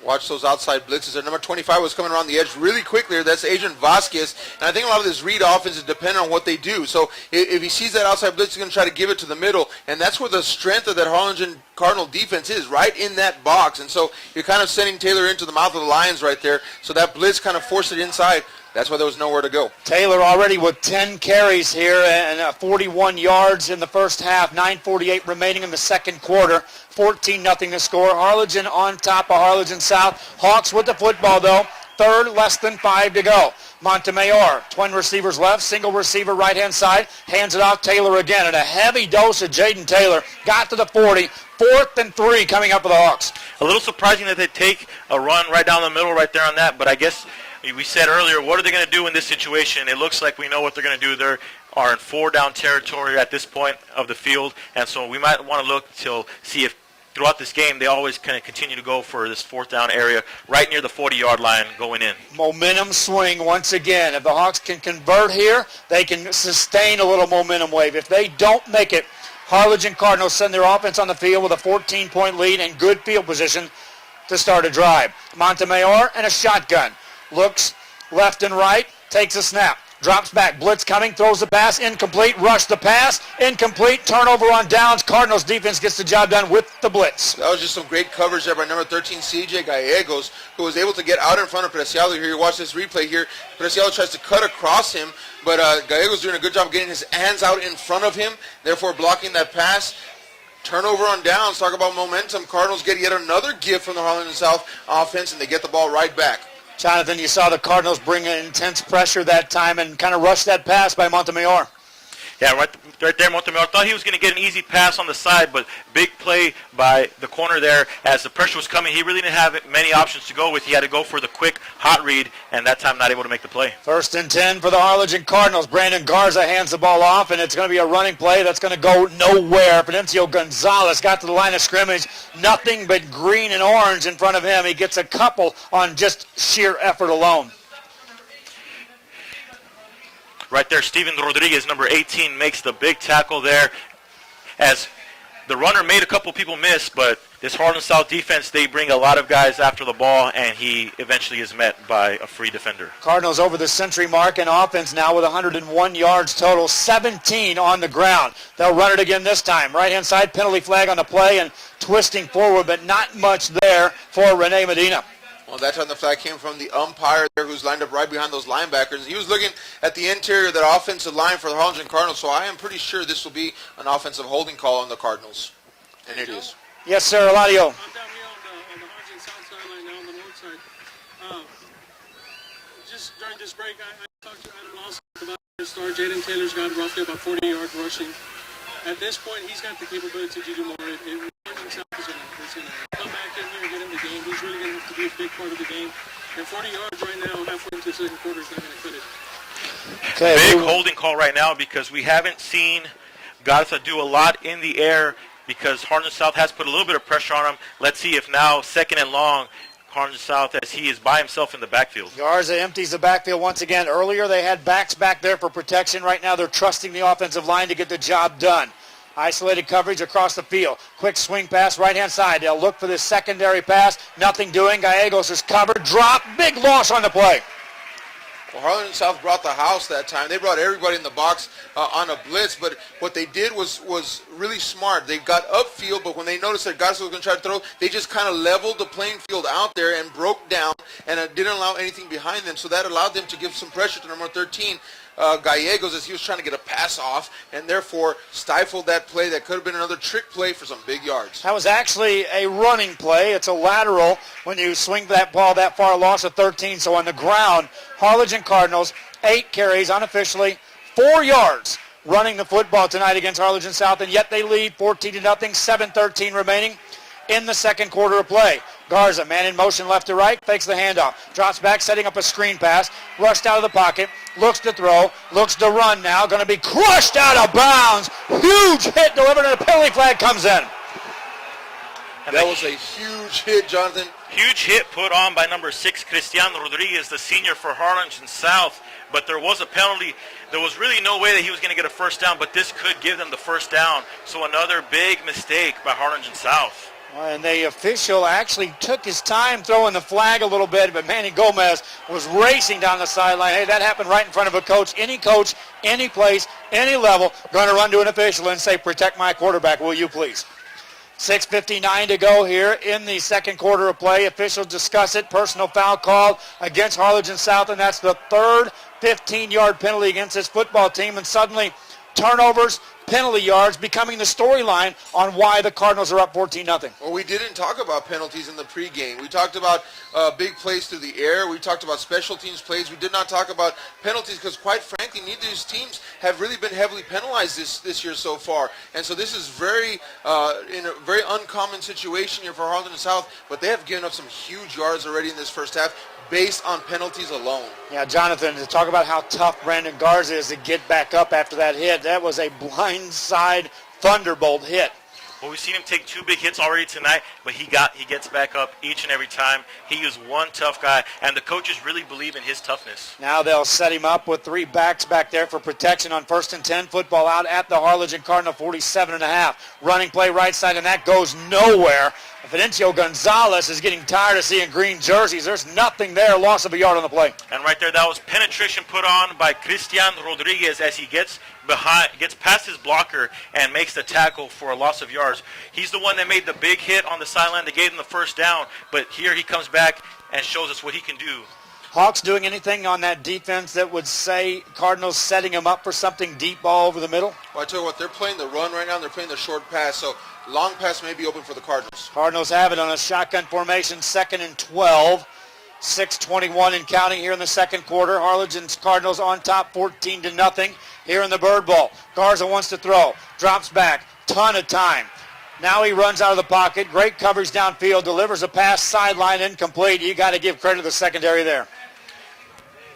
Watch those outside blitzes. Their number 25 was coming around the edge really quickly. That's Adrian Vasquez. And I think a lot of this read offense is dependent on what they do. So if he sees that outside blitz, he's going to try to give it to the middle. And that's where the strength of that Harlingen Cardinal defense is, right in that box. And so you're kind of sending Taylor into the mouth of the lions right there. So that blitz kind of forced it inside. That's why there was nowhere to go. Taylor already with 10 carries here and 41 yards in the first half. 9:48 remaining in the second quarter. 14-0 to score. Harlingen on top of Harlingen South. Hawks with the football, though. Third, less than 5 to go. Montemayor, twin receivers left, single receiver right-hand side. Hands it off Taylor again. And a heavy dose of Jaden Taylor. Got to the 40. 4th and 3 coming up for the Hawks. A little surprising that they take a run right down the middle right there on that, but I guess we said earlier, what are they going to do in this situation? It looks like we know what they're going to do. They are in 4-down territory at this point of the field, and so we might want to look to see if throughout this game they always kind of continue to go for this 4th down area right near the 40-yard line going in. Momentum swing once again. If the Hawks can convert here, they can sustain a little momentum wave. If they don't make it, Harlingen Cardinals send their offense on the field with a 14-point lead and good field position to start a drive. Montemayor and a shotgun. Looks left and right, takes a snap, drops back, blitz coming, throws the pass, incomplete, rush the pass, incomplete, turnover on downs. Cardinals defense gets the job done with the blitz. That was just some great coverage there by number 13, CJ Gallegos, who was able to get out in front of Preciado here. You watch this replay here. Preciado tries to cut across him, but Gallegos doing a good job getting his hands out in front of him, therefore blocking that pass. Turnover on downs. Talk about momentum. Cardinals get yet another gift from the Harlingen South offense, and they get the ball right back. Jonathan, you saw the Cardinals bring in intense pressure that time and kind of rush that pass by Montemayor. Yeah, right there, Montemayor thought he was going to get an easy pass on the side, but big play by the corner there as the pressure was coming. He really didn't have many options to go with. He had to go for the quick hot read, and that time not able to make the play. 1st and 10 for the Harlingen Cardinals. Brandon Garza hands the ball off, and it's going to be a running play that's going to go nowhere. Fidencio Gonzalez got to the line of scrimmage. Nothing but green and orange in front of him. He gets a couple on just sheer effort alone. Right there, Steven Rodriguez, number 18, makes the big tackle there as the runner made a couple people miss, but this Harlingen South defense, they bring a lot of guys after the ball, and he eventually is met by a free defender. Cardinals over the century mark in offense now with 101 yards total, 17 on the ground. They'll run it again this time. Right-hand side, penalty flag on the play and twisting forward, but not much there for Rene Medina. Well, that time the flag came from the umpire there who's lined up right behind those linebackers. He was looking at the interior of that offensive line for the Harlingen Cardinals, so I am pretty sure this will be an offensive holding call on the Cardinals. And it is. Yes, sir, Eladio. I'm down here on the Harlingen South sideline now on the north side. Just during this break, I talked to Adam Lawson about his star. Jaden Taylor's got roughly about 40 yards rushing. At this point, he's got the capability to do more. Harlingen South is going to come back in here and get in the game. He's really going to have to be a big part of the game. And 40 yards right now, halfway into the second quarter, is not going to cut it. Okay, big holding call right now because we haven't seen Garza do a lot in the air because Harlingen South has put a little bit of pressure on him. Let's see if now, 2nd and long, Harlingen South, as he is by himself in the backfield. Garza empties the backfield once again. Earlier they had backs back there for protection. Right now they're trusting the offensive line to get the job done. Isolated coverage across the field. Quick swing pass right-hand side. They'll look for this secondary pass. Nothing doing. Gallegos is covered. Drop. Big loss on the play. Well, Harlingen South brought the house that time. They brought everybody in the box on a blitz, but what they did was really smart. They got upfield, but when they noticed that Garza was going to try to throw, they just kind of leveled the playing field out there and broke down and didn't allow anything behind them. So that allowed them to give some pressure to number 13, Gallegos, as he was trying to get a pass off and therefore stifled that play. That could have been another trick play for some big yards. That was actually a running play. It's a lateral when you swing that ball that far, loss of 13. So on the ground, Harlingen Cardinals, 8 carries unofficially, 4 yards running the football tonight against Harlingen South, and yet they lead 14-0, 7:13 remaining in the second quarter of play. Garza, man in motion left to right, fakes the handoff, drops back, setting up a screen pass, rushed out of the pocket, looks to throw, looks to run now, going to be crushed out of bounds. Huge hit delivered, and a penalty flag comes in. And that was a huge hit, Jonathan. Huge hit put on by number 6, Cristiano Rodriguez, the senior for Harlingen South. But there was a penalty. There was really no way that he was going to get a first down, but this could give them the first down. So another big mistake by Harlingen South. And the official actually took his time throwing the flag a little bit, but Manny Gomez was racing down the sideline. Hey, that happened right in front of a coach, any place, any level, going to run to an official and say, protect my quarterback, will you please? 6:59 to go here in the second quarter of play. Officials discuss it. Personal foul called against Harlingen South, and that's the third 15-yard penalty against this football team. And suddenly, turnovers, penalty yards becoming the storyline on why the Cardinals are up 14-0. Well, we didn't talk about penalties in the pregame. We talked about big plays through the air. We talked about special teams plays. We did not talk about penalties because, quite frankly, neither of these teams have really been heavily penalized this year so far. And so this is in a very uncommon situation here for Harlingen South, but they have given up some huge yards already in this first half based on penalties alone. Yeah, Jonathan, to talk about how tough Brandon Garza is to get back up after that hit. That was a blindside thunderbolt hit. Well, we've seen him take 2 big hits already tonight, but he gets back up each and every time. He is one tough guy, and the coaches really believe in his toughness. Now they'll set him up with 3 backs back there for protection on 1st and 10. Football out at the Harlingen Cardinal 47.5. Running play right side, and that goes nowhere. Fidencio Gonzalez is getting tired of seeing green jerseys. There's nothing there. Loss of a yard on the play. And right there, that was penetration put on by Cristian Rodriguez as he gets past his blocker and makes the tackle for a loss of yards. He's the one that made the big hit on the sideline that gave him the first down, but here he comes back and shows us what he can do. Hawks doing anything on that defense that would say Cardinals setting him up for something deep ball over the middle? Well, I tell you what, they're playing the run right now, and they're playing the short pass, so long pass may be open for the Cardinals. Cardinals have it on a shotgun formation, 2nd and 12. 6:21 and counting here in the second quarter. Harlingen's Cardinals on top 14-0 here in the Bird Bowl. Garza wants to throw, drops back, ton of time. Now he runs out of the pocket, great coverage downfield, delivers a pass, sideline incomplete. You got to give credit to the secondary there.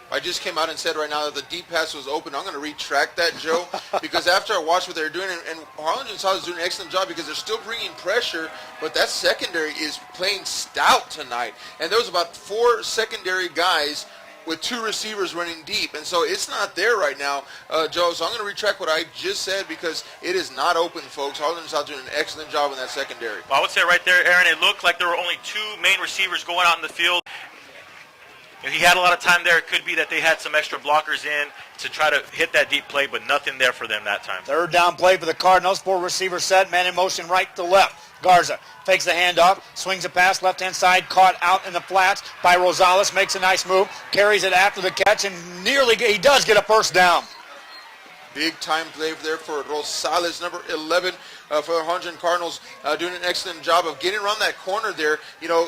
I just came out and said right now that the deep pass was open. I'm going to retract that, Joe, because after I watched what they were doing, and Harlingen South is doing an excellent job because they're still bringing pressure, but that secondary is playing stout tonight. And there was about 4 secondary guys with 2 receivers running deep, and so it's not there right now, Joe. So I'm going to retract what I just said because it is not open, folks. Harlingen South doing an excellent job in that secondary. Well, I would say right there, Aaron, it looked like there were only 2 main receivers going out in the field. If he had a lot of time there, it could be that they had some extra blockers in to try to hit that deep play, but nothing there for them that time. 3rd down play for the Cardinals. 4 receiver set, man in motion right to left. Garza fakes the handoff, swings a pass left-hand side, caught out in the flats by Rosales, makes a nice move, carries it after the catch, and he does get a first down. Big time play there for Rosales, number 11 for the Harlingen Cardinals, doing an excellent job of getting around that corner there.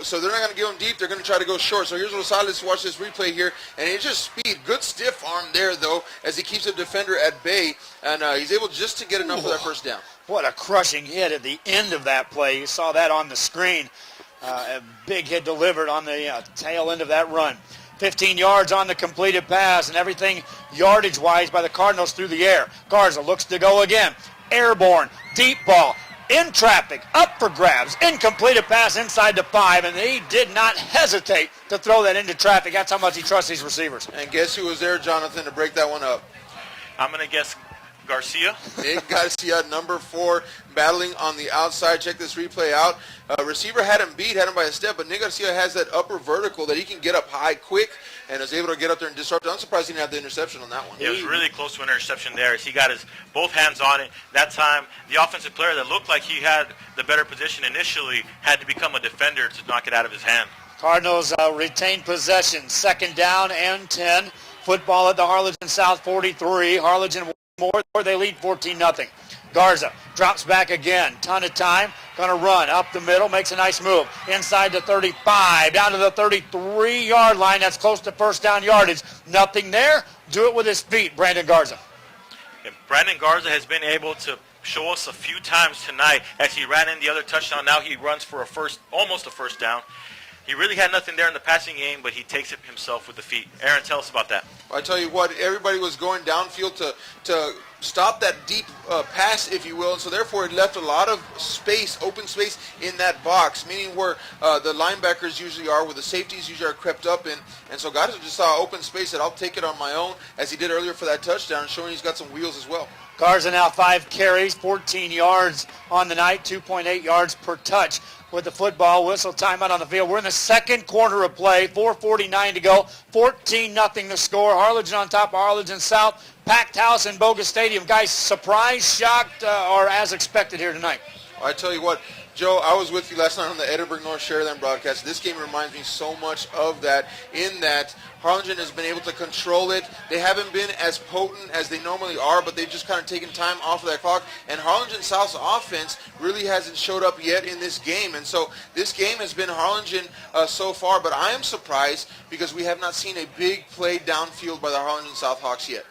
So they're not going to go in deep. They're going to try to go short. So here's Rosales. Watch this replay here, and it's just speed. Good stiff arm there, though, as he keeps the defender at bay, and he's able just to get enough for that first down. What a crushing hit at the end of that play. You saw that on the screen. A big hit delivered on the tail end of that run. 15 yards on the completed pass, and everything yardage-wise by the Cardinals through the air. Garza looks to go again. Airborne, deep ball, in traffic, up for grabs, incompleted pass inside the 5, and he did not hesitate to throw that into traffic. That's how much he trusts these receivers. And guess who was there, Jonathan, to break that one up? I'm going to guess Garcia. Nick Garcia, number 4, battling on the outside. Check this replay out. Receiver had him by a step, but Nick Garcia has that upper vertical that he can get up high quick and is able to get up there and disrupt. I'm surprised he didn't have the interception on that one. It was really close to an interception there as he got his both hands on it. That time, the offensive player that looked like he had the better position initially had to become a defender to knock it out of his hand. Cardinals retain possession. 2nd down and 10. Football at the Harlingen South 43. Harlingen more. They lead 14-0. Garza drops back again. Ton of time. Going to run up the middle. Makes a nice move. Inside the 35. Down to the 33-yard line. That's close to first down yardage. Nothing there. Do it with his feet. Brandon Garza. And Brandon Garza has been able to show us a few times tonight as he ran in the other touchdown. Now he runs for almost a first down. He really had nothing there in the passing game, but he takes it himself with the feet. Aaron, tell us about that. I tell you what, everybody was going downfield to stop that deep pass, if you will, and so therefore it left a lot of space, open space in that box, meaning where the linebackers usually are, where the safeties usually are crept up in, and so Garza just saw open space that I'll take it on my own, as he did earlier for that touchdown, showing he's got some wheels as well. Garza now 5 carries, 14 yards on the night, 2.8 yards per touch. with the football. Whistle timeout on the field. We're in the second quarter of play. 4:49 to go. 14-0 the score. Harlingen on top of Harlingen South. Packed house in Bogus Stadium. Guys, surprised, shocked, or as expected here tonight? I tell you what, Joe, I was with you last night on the Edinburgh North Sheridan broadcast. This game reminds me so much of that, in that Harlingen has been able to control it. They haven't been as potent as they normally are, but they've just kind of taken time off of that clock. And Harlingen South's offense really hasn't showed up yet in this game. And so this game has been Harlingen so far, but I am surprised because we have not seen a big play downfield by the Harlingen South Hawks yet.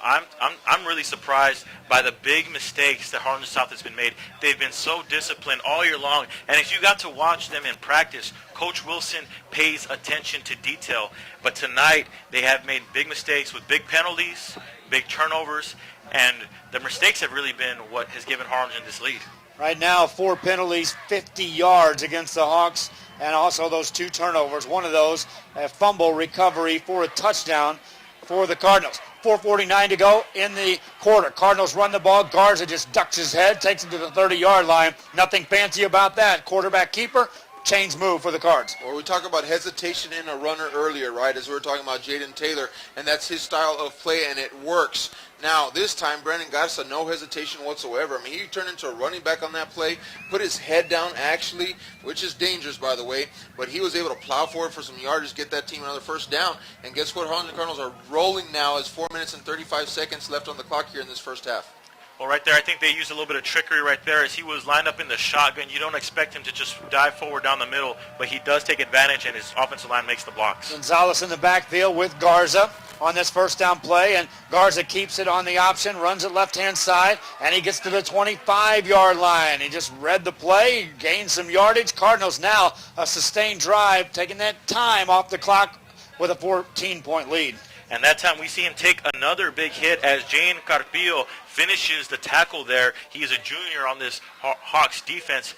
I'm really surprised by the big mistakes that Harlingen South has been made. They've been so disciplined all year long. And if you got to watch them in practice, Coach Wilson pays attention to detail. But tonight, they have made big mistakes with big penalties, big turnovers, and the mistakes have really been what has given Harlingen this lead. Right now, 4 penalties, 50 yards against the Hawks, and also those 2 turnovers. One of those, a fumble recovery for a touchdown for the Cardinals. 4:49 to go in the quarter. Cardinals run the ball. Garza just ducks his head, takes it to the 30-yard line. Nothing fancy about that. Quarterback keeper, chains move for the Cards. Well, we talked about hesitation in a runner earlier, right, as we were talking about Jaden Taylor, and that's his style of play, and it works. Now, this time, Brandon Garza, no hesitation whatsoever. I mean, he turned into a running back on that play, put his head down, actually, which is dangerous, by the way, but he was able to plow forward for some yardage, get that team another first down, and guess what? Harlingen Cardinals are rolling now as 4 minutes and 35 seconds left on the clock here in this first half. Well, right there, I think they used a little bit of trickery right there as he was lined up in the shotgun. You don't expect him to just dive forward down the middle, but he does take advantage, and his offensive line makes the blocks. Gonzalez in the backfield with Garza on this first down play, and Garza keeps it on the option, runs it left-hand side, and he gets to the 25-yard line. He just read the play, gained some yardage. Cardinals now a sustained drive, taking that time off the clock with a 14-point lead. And that time we see him take another big hit as Jane Carpillo finishes the tackle there. He is a junior on this Hawks defense.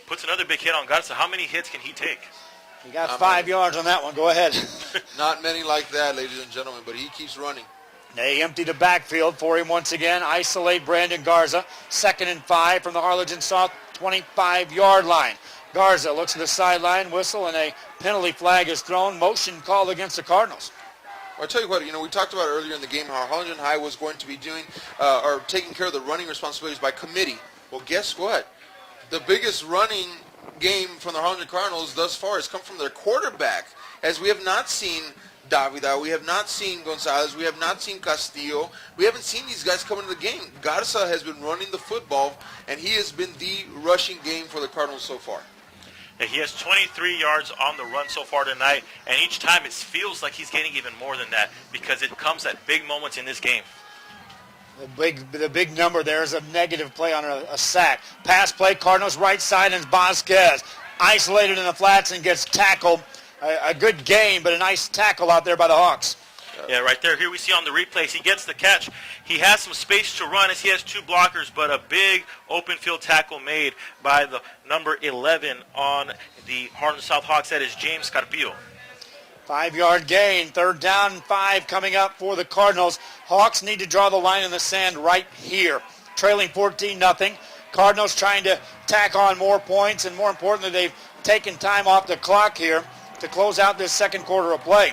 Puts another big hit on Garza. How many hits can he take? He got 5 yards on that one. Go ahead. Not many like that, ladies and gentlemen, but he keeps running. They empty the backfield for him once again. Isolate Brandon Garza. 2nd and 5 from the Harlingen South 25-yard line. Garza looks at the sideline, whistle, and a penalty flag is thrown. Motion called against the Cardinals. I'll tell you what, we talked about earlier in the game how Harlingen High was going to be doing or taking care of the running responsibilities by committee. Well, guess what? The biggest running game from the Harlingen Cardinals thus far has come from their quarterback, as we have not seen Davida, we have not seen Gonzalez, we have not seen Castillo. We haven't seen these guys come into the game. Garza has been running the football, and he has been the rushing game for the Cardinals so far. He has 23 yards on the run so far tonight, and each time it feels like he's getting even more than that because it comes at big moments in this game. The big number there is a negative play on a sack. Pass play, Cardinals right side, and Vasquez isolated in the flats and gets tackled. A good game, but a nice tackle out there by the Hawks. Yeah, right there. Here we see on the replays, he gets the catch. He has some space to run as he has 2 blockers, but a big open field tackle made by the number 11 on the Harlingen South Hawks. That is James Carpillo. 5-yard gain. 3rd down and 5 coming up for the Cardinals. Hawks need to draw the line in the sand right here. Trailing 14-0. Cardinals trying to tack on more points, and more importantly, they've taken time off the clock here to close out this second quarter of play.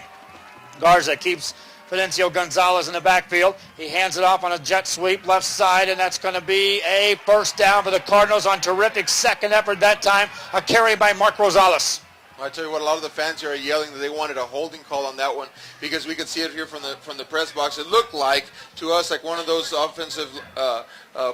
Garza keeps Fidencio Gonzalez in the backfield. He hands it off on a jet sweep left side, and that's going to be a first down for the Cardinals on terrific second effort that time. A carry by Mark Rosales. I tell you what, a lot of the fans here are yelling that they wanted a holding call on that one because we could see it here from the press box. It looked like to us like one of those offensive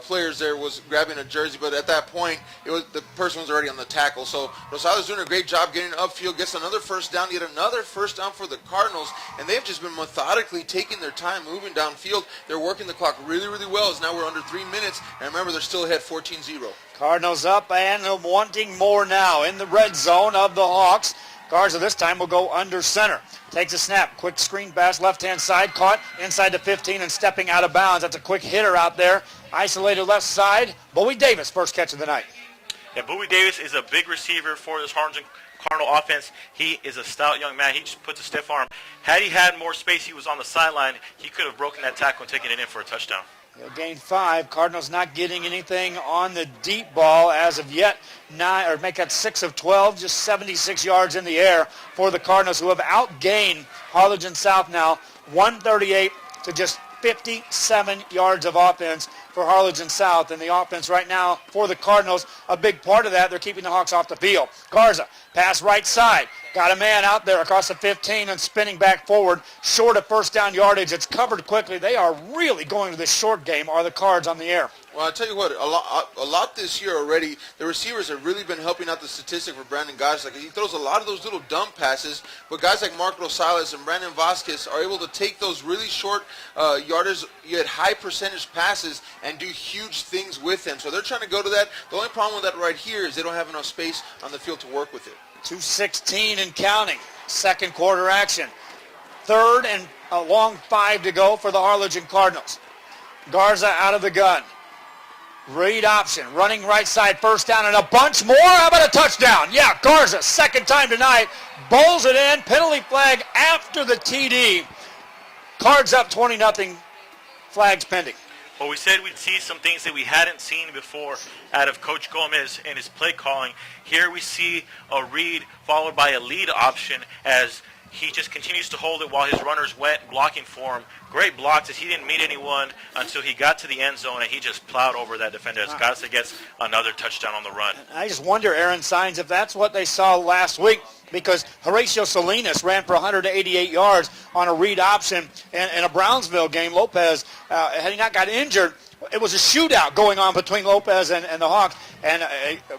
players there was grabbing a jersey, but at that point the person was already on the tackle. So Rosales doing a great job getting upfield, gets another first down, yet another first down for the Cardinals, and they've just been methodically taking their time moving downfield. They're working the clock really, really well as now we're under 3 minutes, and remember they're still ahead 14-0. Cardinals up and wanting more now in the red zone of the Hawks. Garza this time will go under center. Takes a snap. Quick screen pass left-hand side. Caught inside the 15 and stepping out of bounds. That's a quick hitter out there. Isolated left side. Bowie Davis, first catch of the night. Yeah, Bowie Davis is a big receiver for this Harlingen Cardinal offense. He is a stout young man. He just puts a stiff arm. Had he had more space, he was on the sideline. He could have broken that tackle and taken it in for a touchdown. He'll gain 5. Cardinals not getting anything on the deep ball as of yet. Make that 6 of 12, just 76 yards in the air for the Cardinals, who have outgained Harlingen South now 138 to just 57 yards of offense for Harlingen South. And the offense right now for the Cardinals, a big part of that, they're keeping the Hawks off the field. Garza, pass right side. Got a man out there across the 15 and spinning back forward, short of first down yardage. It's covered quickly. They are really going to this short game, are the Cards on the air. Well, I'll tell you what, a lot this year already, the receivers have really been helping out the statistic for Brandon Gosh. Like, he throws a lot of those little dump passes, but guys like Mark Rosales and Brandon Vasquez are able to take those really short yardage, yet high percentage passes and do huge things with them. So they're trying to go to that. The only problem with that right here is they don't have enough space on the field to work with it. 2:16 and counting. Second quarter action. Third and a long 5 to go for the Harlingen Cardinals. Garza out of the gun. Read option, running right side, first down and a bunch more. How about a touchdown? Yeah, Garza, second time tonight, bowls it in, penalty flag after the TD. Cards up 20-0, flags pending. Well, we said we'd see some things that we hadn't seen before out of Coach Gomez and his play calling. Here we see a read followed by a lead option as he just continues to hold it while his runners went blocking for him. Great blocks as he didn't meet anyone until he got to the end zone, and he just plowed over that defender as Garza gets another touchdown on the run. I just wonder, Aaron Sines, if that's what they saw last week, because Horatio Salinas ran for 188 yards on a read option in a Brownsville game. Lopez, had he not got injured, it was a shootout going on between Lopez and the Hawks, and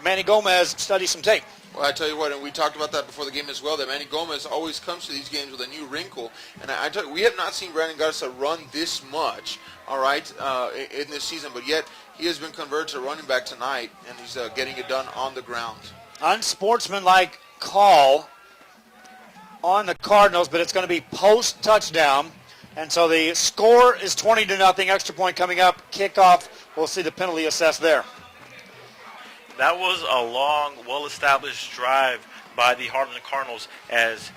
Manny Gomez studied some tape. Well, I tell you what, and we talked about that before the game as well, that Manny Gomez always comes to these games with a new wrinkle. And I tell you, we have not seen Brandon Garza run this much, all right, in this season, but yet he has been converted to running back tonight, and he's getting it done on the ground. Unsportsmanlike call on the Cardinals, but it's going to be post-touchdown. And so the score is 20-0, extra point coming up, kickoff. We'll see the penalty assessed there. That was a long, well-established drive by the Harlingen Cardinals as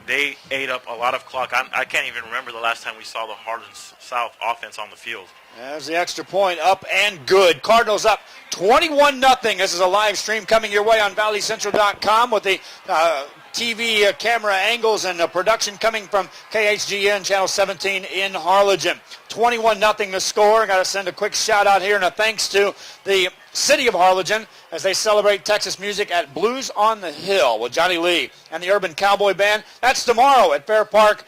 they ate up a lot of clock. I can't even remember the last time we saw the Harlingen South offense on the field. There's the extra point, up and good. Cardinals up 21-0. This is a live stream coming your way on valleycentral.com with the TV camera angles and production coming from KHGN Channel 17 in Harlingen. 21-0 the score. Got to send a quick shout out here and a thanks to the City of Harlingen as they celebrate Texas music at Blues on the Hill with Johnny Lee and the Urban Cowboy Band. That's tomorrow at Fair Park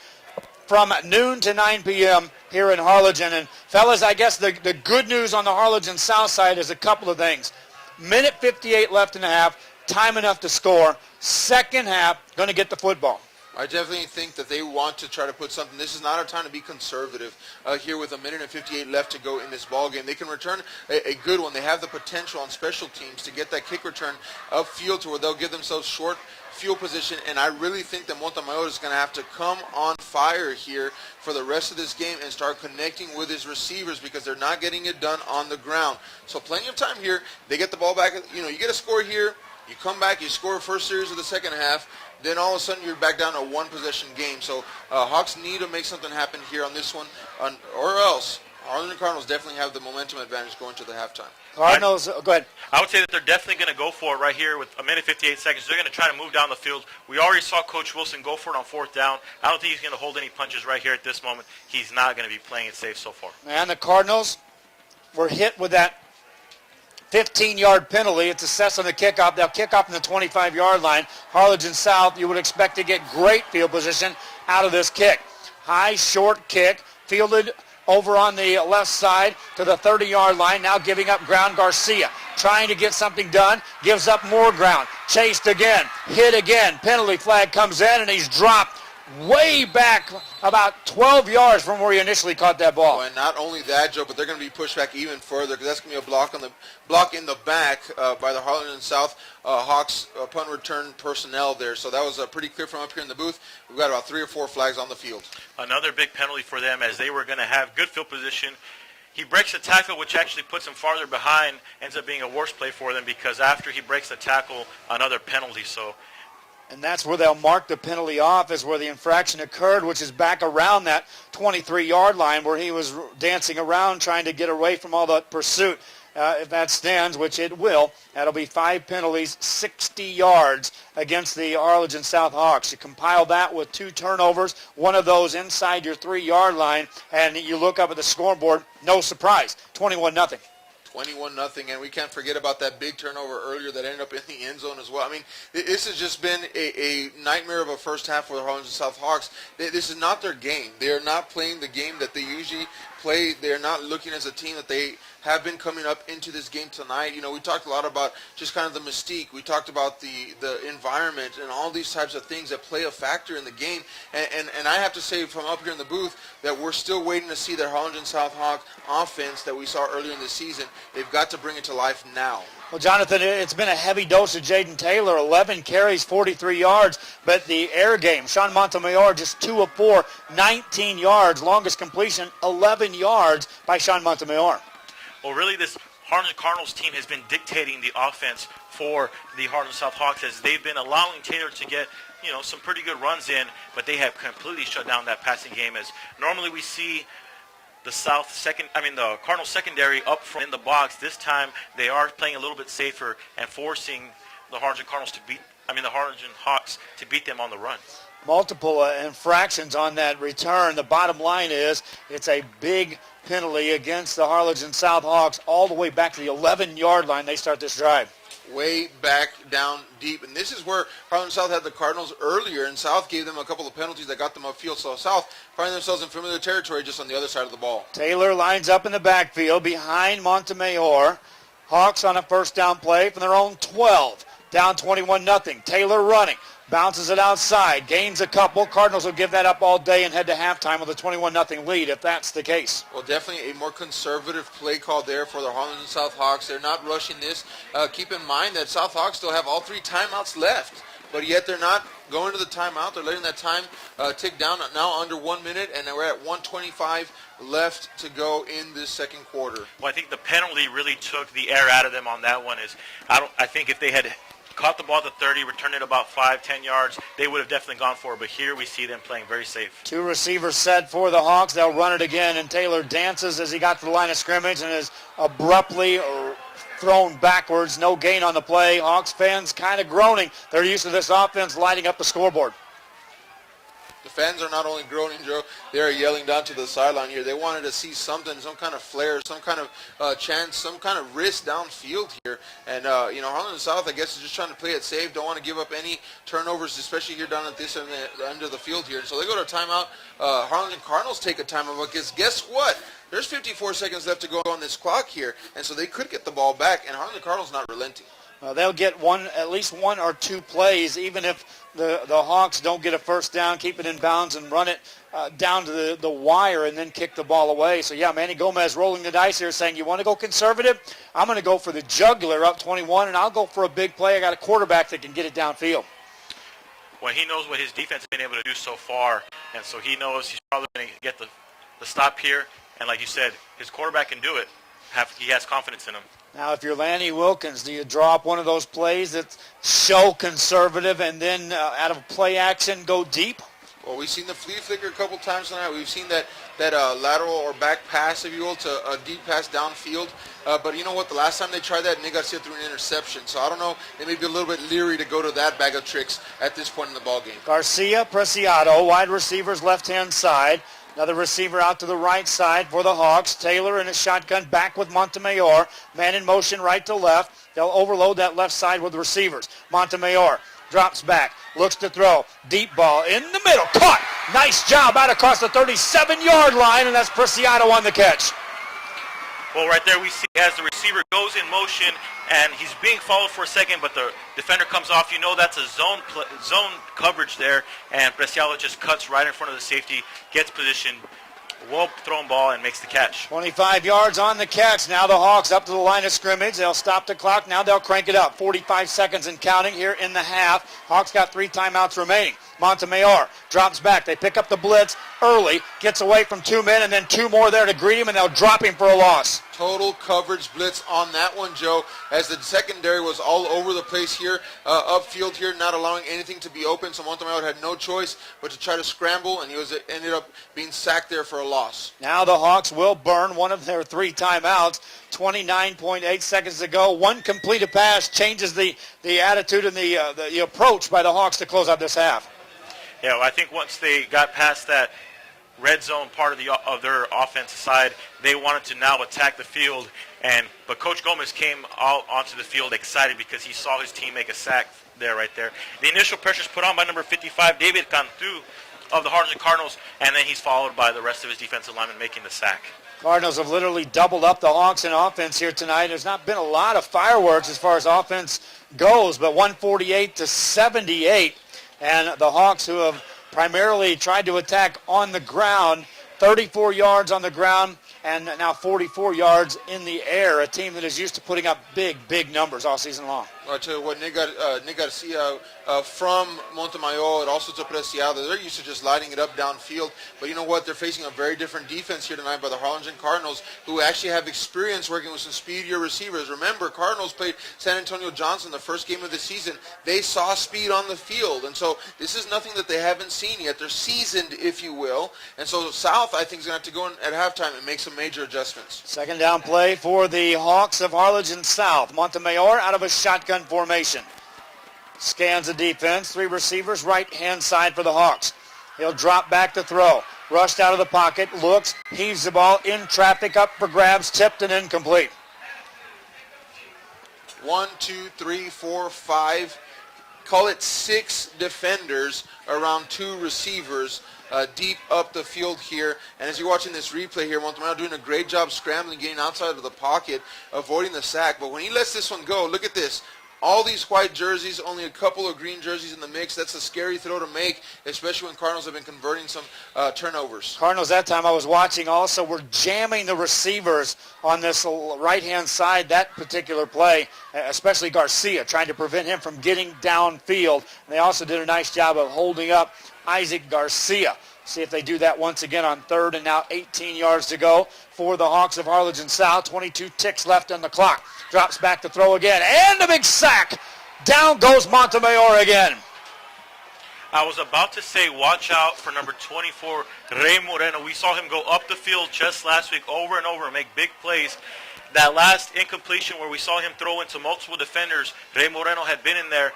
from noon to 9 p.m. here in Harlingen. And fellas, I guess the good news on the Harlingen South side is a couple of things. Minute 58 left in the half, time enough to score. Second half, going to get the football. I definitely think that they want to try to put something. This is not a time to be conservative here with a minute and 58 left to go in this ball game. They can return a good one. They have the potential on special teams to get that kick return upfield to where they'll give themselves short field position. And I really think that Montemayor is going to have to come on fire here for the rest of this game and start connecting with his receivers because they're not getting it done on the ground. So plenty of time here. They get the ball back. You know, you get a score here. You come back, you score first series of the second half, then all of a sudden you're back down to a one-possession game. So Hawks need to make something happen here on this one, or else Harlingen Cardinals definitely have the momentum advantage going to the halftime. Cardinals, go ahead. I would say that they're definitely going to go for it right here with a minute 58 seconds. They're going to try to move down the field. We already saw Coach Wilson go for it on fourth down. I don't think he's going to hold any punches right here at this moment. He's not going to be playing it safe so far. And the Cardinals were hit with that 15-yard penalty. It's assessed on the kickoff. They'll kick off from the 25-yard line. Harlingen South, you would expect to get great field position out of this kick. High, short kick, fielded over on the left side to the 30-yard line. Now giving up ground. Garcia trying to get something done. Gives up more ground. Chased again. Hit again. Penalty flag comes in, and he's dropped way back about 12 yards from where he initially caught that ball. And not only that, Joe, but they're going to be pushed back even further because that's going to be a block in the back by the Harlingen South Hawks punt return personnel there. So that was pretty clear from up here in the booth. We've got about 3 or 4 flags on the field. Another big penalty for them as they were going to have good field position. He breaks the tackle, which actually puts him farther behind, ends up being a worse play for them because after he breaks the tackle, another penalty. So And that's where they'll mark the penalty off, is where the infraction occurred, which is back around that 23-yard line where he was dancing around trying to get away from all the pursuit. If that stands, which it will, that'll be 5 penalties, 60 yards against the Harlingen South Hawks. You compile that with 2 turnovers, one of those inside your 3-yard line, and you look up at the scoreboard, no surprise, 21-0. 21-0, and we can't forget about that big turnover earlier that ended up in the end zone as well. I mean, this has just been a nightmare of a first half for the Harlingen South Hawks. This is not their game. They are not playing the game that they usually play. They're not looking as a team that they have been coming up into this game tonight. You know, we talked a lot about just kind of the mystique. We talked about the environment and all these types of things that play a factor in the game. And I have to say from up here in the booth that we're still waiting to see the Harlingen South Hawks offense that we saw earlier in the season. They've got to bring it to life now. Well, Jonathan, it's been a heavy dose of Jaden Taylor, 11 carries, 43 yards, but the air game, Sean Montemayor just 2 of 4, 19 yards, longest completion, 11 yards by Sean Montemayor. Well, really, this Harlingen Cardinals team has been dictating the offense for the Harlingen South Hawks as they've been allowing Taylor to get, you know, some pretty good runs in, but they have completely shut down that passing game. As normally we see the Cardinals secondary up front in the box. This time they are playing a little bit safer and forcing the Harlingen Hawks to beat them on the run. Multiple infractions on that return. The bottom line is it's a big penalty against the Harlingen South Hawks all the way back to the 11-yard line. They start this drive. Way back down deep. And this is where Harlingen South had the Cardinals earlier, and South gave them a couple of penalties that got them upfield. So South finding themselves in familiar territory just on the other side of the ball. Taylor lines up in the backfield behind Montemayor. Hawks on a first down play from their own 12. Down 21-0. Taylor running. Bounces it outside. Gains a couple. Cardinals will give that up all day and head to halftime with a 21-0 lead if that's the case. Well, definitely a more conservative play call there for the Harlingen South Hawks. They're not rushing this. Keep in mind that South Hawks still have all 3 timeouts left, but yet they're not going to the timeout. They're letting that time tick down now under 1 minute, and we're at 1:25 left to go in this second quarter. Well, I think the penalty really took the air out of them on that one. I think if they had caught the ball at the 30, returned it about 5-10 yards, they would have definitely gone for it. But here we see them playing very safe. 2 receivers set for the Hawks. They'll run it again, and Taylor dances as he got to the line of scrimmage and is abruptly thrown backwards. No gain on the play. Hawks fans kind of groaning. They're used to this offense lighting up the scoreboard. The fans are not only groaning, Joe, they are yelling down to the sideline here. They wanted to see something, some kind of flare, some kind of chance, some kind of risk downfield here. And, Harlingen South, I guess, is just trying to play it safe. Don't want to give up any turnovers, especially here down at this end of the field here. And so they go to timeout. Harlingen Cardinals take a timeout because guess what? There's 54 seconds left to go on this clock here. And so they could get the ball back, and Harlingen Cardinals not relenting. They'll get at least 1 or 2 plays, even if the Hawks don't get a first down, keep it in bounds and run it down to the wire and then kick the ball away. So, yeah, Manny Gomez rolling the dice here saying, you want to go conservative? I'm going to go for the jugular up 21, and I'll go for a big play. I got a quarterback that can get it downfield. Well, he knows what his defense has been able to do so far, and so he knows he's probably going to get the stop here. And like you said, his quarterback can do it. He has confidence in him. Now, if you're Lanny Wilkins, do you draw up one of those plays that show conservative and then out of play action go deep? Well, we've seen the flea flicker a couple times tonight. We've seen that lateral or back pass, if you will, to a deep pass downfield. But you know what? The last time they tried that, Nick Garcia threw an interception. So I don't know. They may be a little bit leery to go to that bag of tricks at this point in the ballgame. Garcia, Preciado, wide receivers left-hand side. Another receiver out to the right side for the Hawks. Taylor in a shotgun back with Montemayor. Man in motion right to left. They'll overload that left side with receivers. Montemayor drops back, looks to throw. Deep ball in the middle. Caught. Nice job out across the 37-yard line, and that's Preciado on the catch. Well, right there we see as the receiver goes in motion, and he's being followed for a second, but the defender comes off. You know that's a zone coverage there, and Preciado just cuts right in front of the safety, gets position, well-thrown ball, and makes the catch. 25 yards on the catch. Now the Hawks up to the line of scrimmage. They'll stop the clock. Now they'll crank it up. 45 seconds and counting here in the half. Hawks got 3 timeouts remaining. Montemayor drops back. They pick up the blitz early, gets away from 2 men, and then 2 more there to greet him, and they'll drop him for a loss. Total coverage blitz on that one, Joe, as the secondary was all over the place here, upfield here, not allowing anything to be open. So Montemayor had no choice but to try to scramble, and he ended up being sacked there for a loss. Now the Hawks will burn one of their 3 timeouts. 29.8 seconds to go. One completed pass changes the attitude and the approach by the Hawks to close out this half. Yeah, well, I think once they got past that red zone part of their offensive side, they wanted to now attack the field. But Coach Gomez came out onto the field excited because he saw his team make a sack right there. The initial pressure is put on by number 55, David Cantu of the Harlingen Cardinals, and then he's followed by the rest of his defensive linemen making the sack. Cardinals have literally doubled up the Hawks in offense here tonight. There's not been a lot of fireworks as far as offense goes, but 148-78, and the Hawks, who have primarily tried to attack on the ground, 34 yards on the ground and now 44 yards in the air, a team that is used to putting up big numbers all season long. Well, I tell you what, Nick Garcia from Montemayor and also to Preciado, they're used to just lighting it up downfield. But you know what? They're facing a very different defense here tonight by the Harlingen Cardinals, who actually have experience working with some speedier receivers. Remember, Cardinals played San Antonio Johnson the first game of the season. They saw speed on the field. And so this is nothing that they haven't seen yet. They're seasoned, if you will. And so South, I think, is going to have to go in at halftime and make some major adjustments. Second down play for the Hawks of Harlingen South. Montemayor out of a shotgun formation. Scans the defense. 3 receivers, right-hand side for the Hawks. He'll drop back to throw. Rushed out of the pocket, looks, heaves the ball in traffic, up for grabs, tipped and incomplete. 1, 2, 3, 4, 5. Call it 6 defenders around 2 receivers deep up the field here. And as you're watching this replay here, Montemayor doing a great job scrambling, getting outside of the pocket, avoiding the sack. But when he lets this one go, look at this. All these white jerseys, only a couple of green jerseys in the mix. That's a scary throw to make, especially when Cardinals have been converting some turnovers. Cardinals that time I was watching also were jamming the receivers on this right-hand side, that particular play, especially Garcia, trying to prevent him from getting downfield. And they also did a nice job of holding up Isaac Garcia. See if they do that once again on 3rd and now 18 yards to go for the Hawks of Harlingen South. 22 ticks left on the clock. Drops back to throw again. And a big sack. Down goes Montemayor again. I was about to say watch out for number 24, Rey Moreno. We saw him go up the field just last week over and over and make big plays. That last incompletion where we saw him throw into multiple defenders, Rey Moreno had been in there,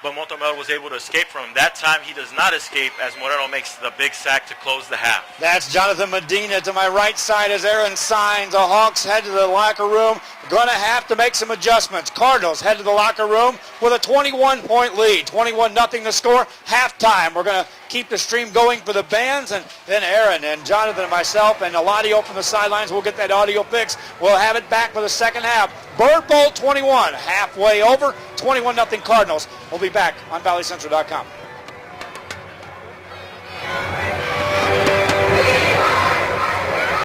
but Montemayor was able to escape from him. That time he does not escape as Moreno makes the big sack to close the half. That's Jonathan Medina to my right side as Aaron signs. The Hawks head to the locker room. Going to have to make some adjustments. Cardinals head to the locker room with a 21-point lead. 21-0 the score. Halftime. We're going to keep the stream going for the bands, and then Aaron and Jonathan and myself and Eladio from the sidelines will get that audio fix. We'll have it back for the second half. Bird Bowl 21, halfway over. 21-0 Cardinals. We'll be back on ValleyCentral.com.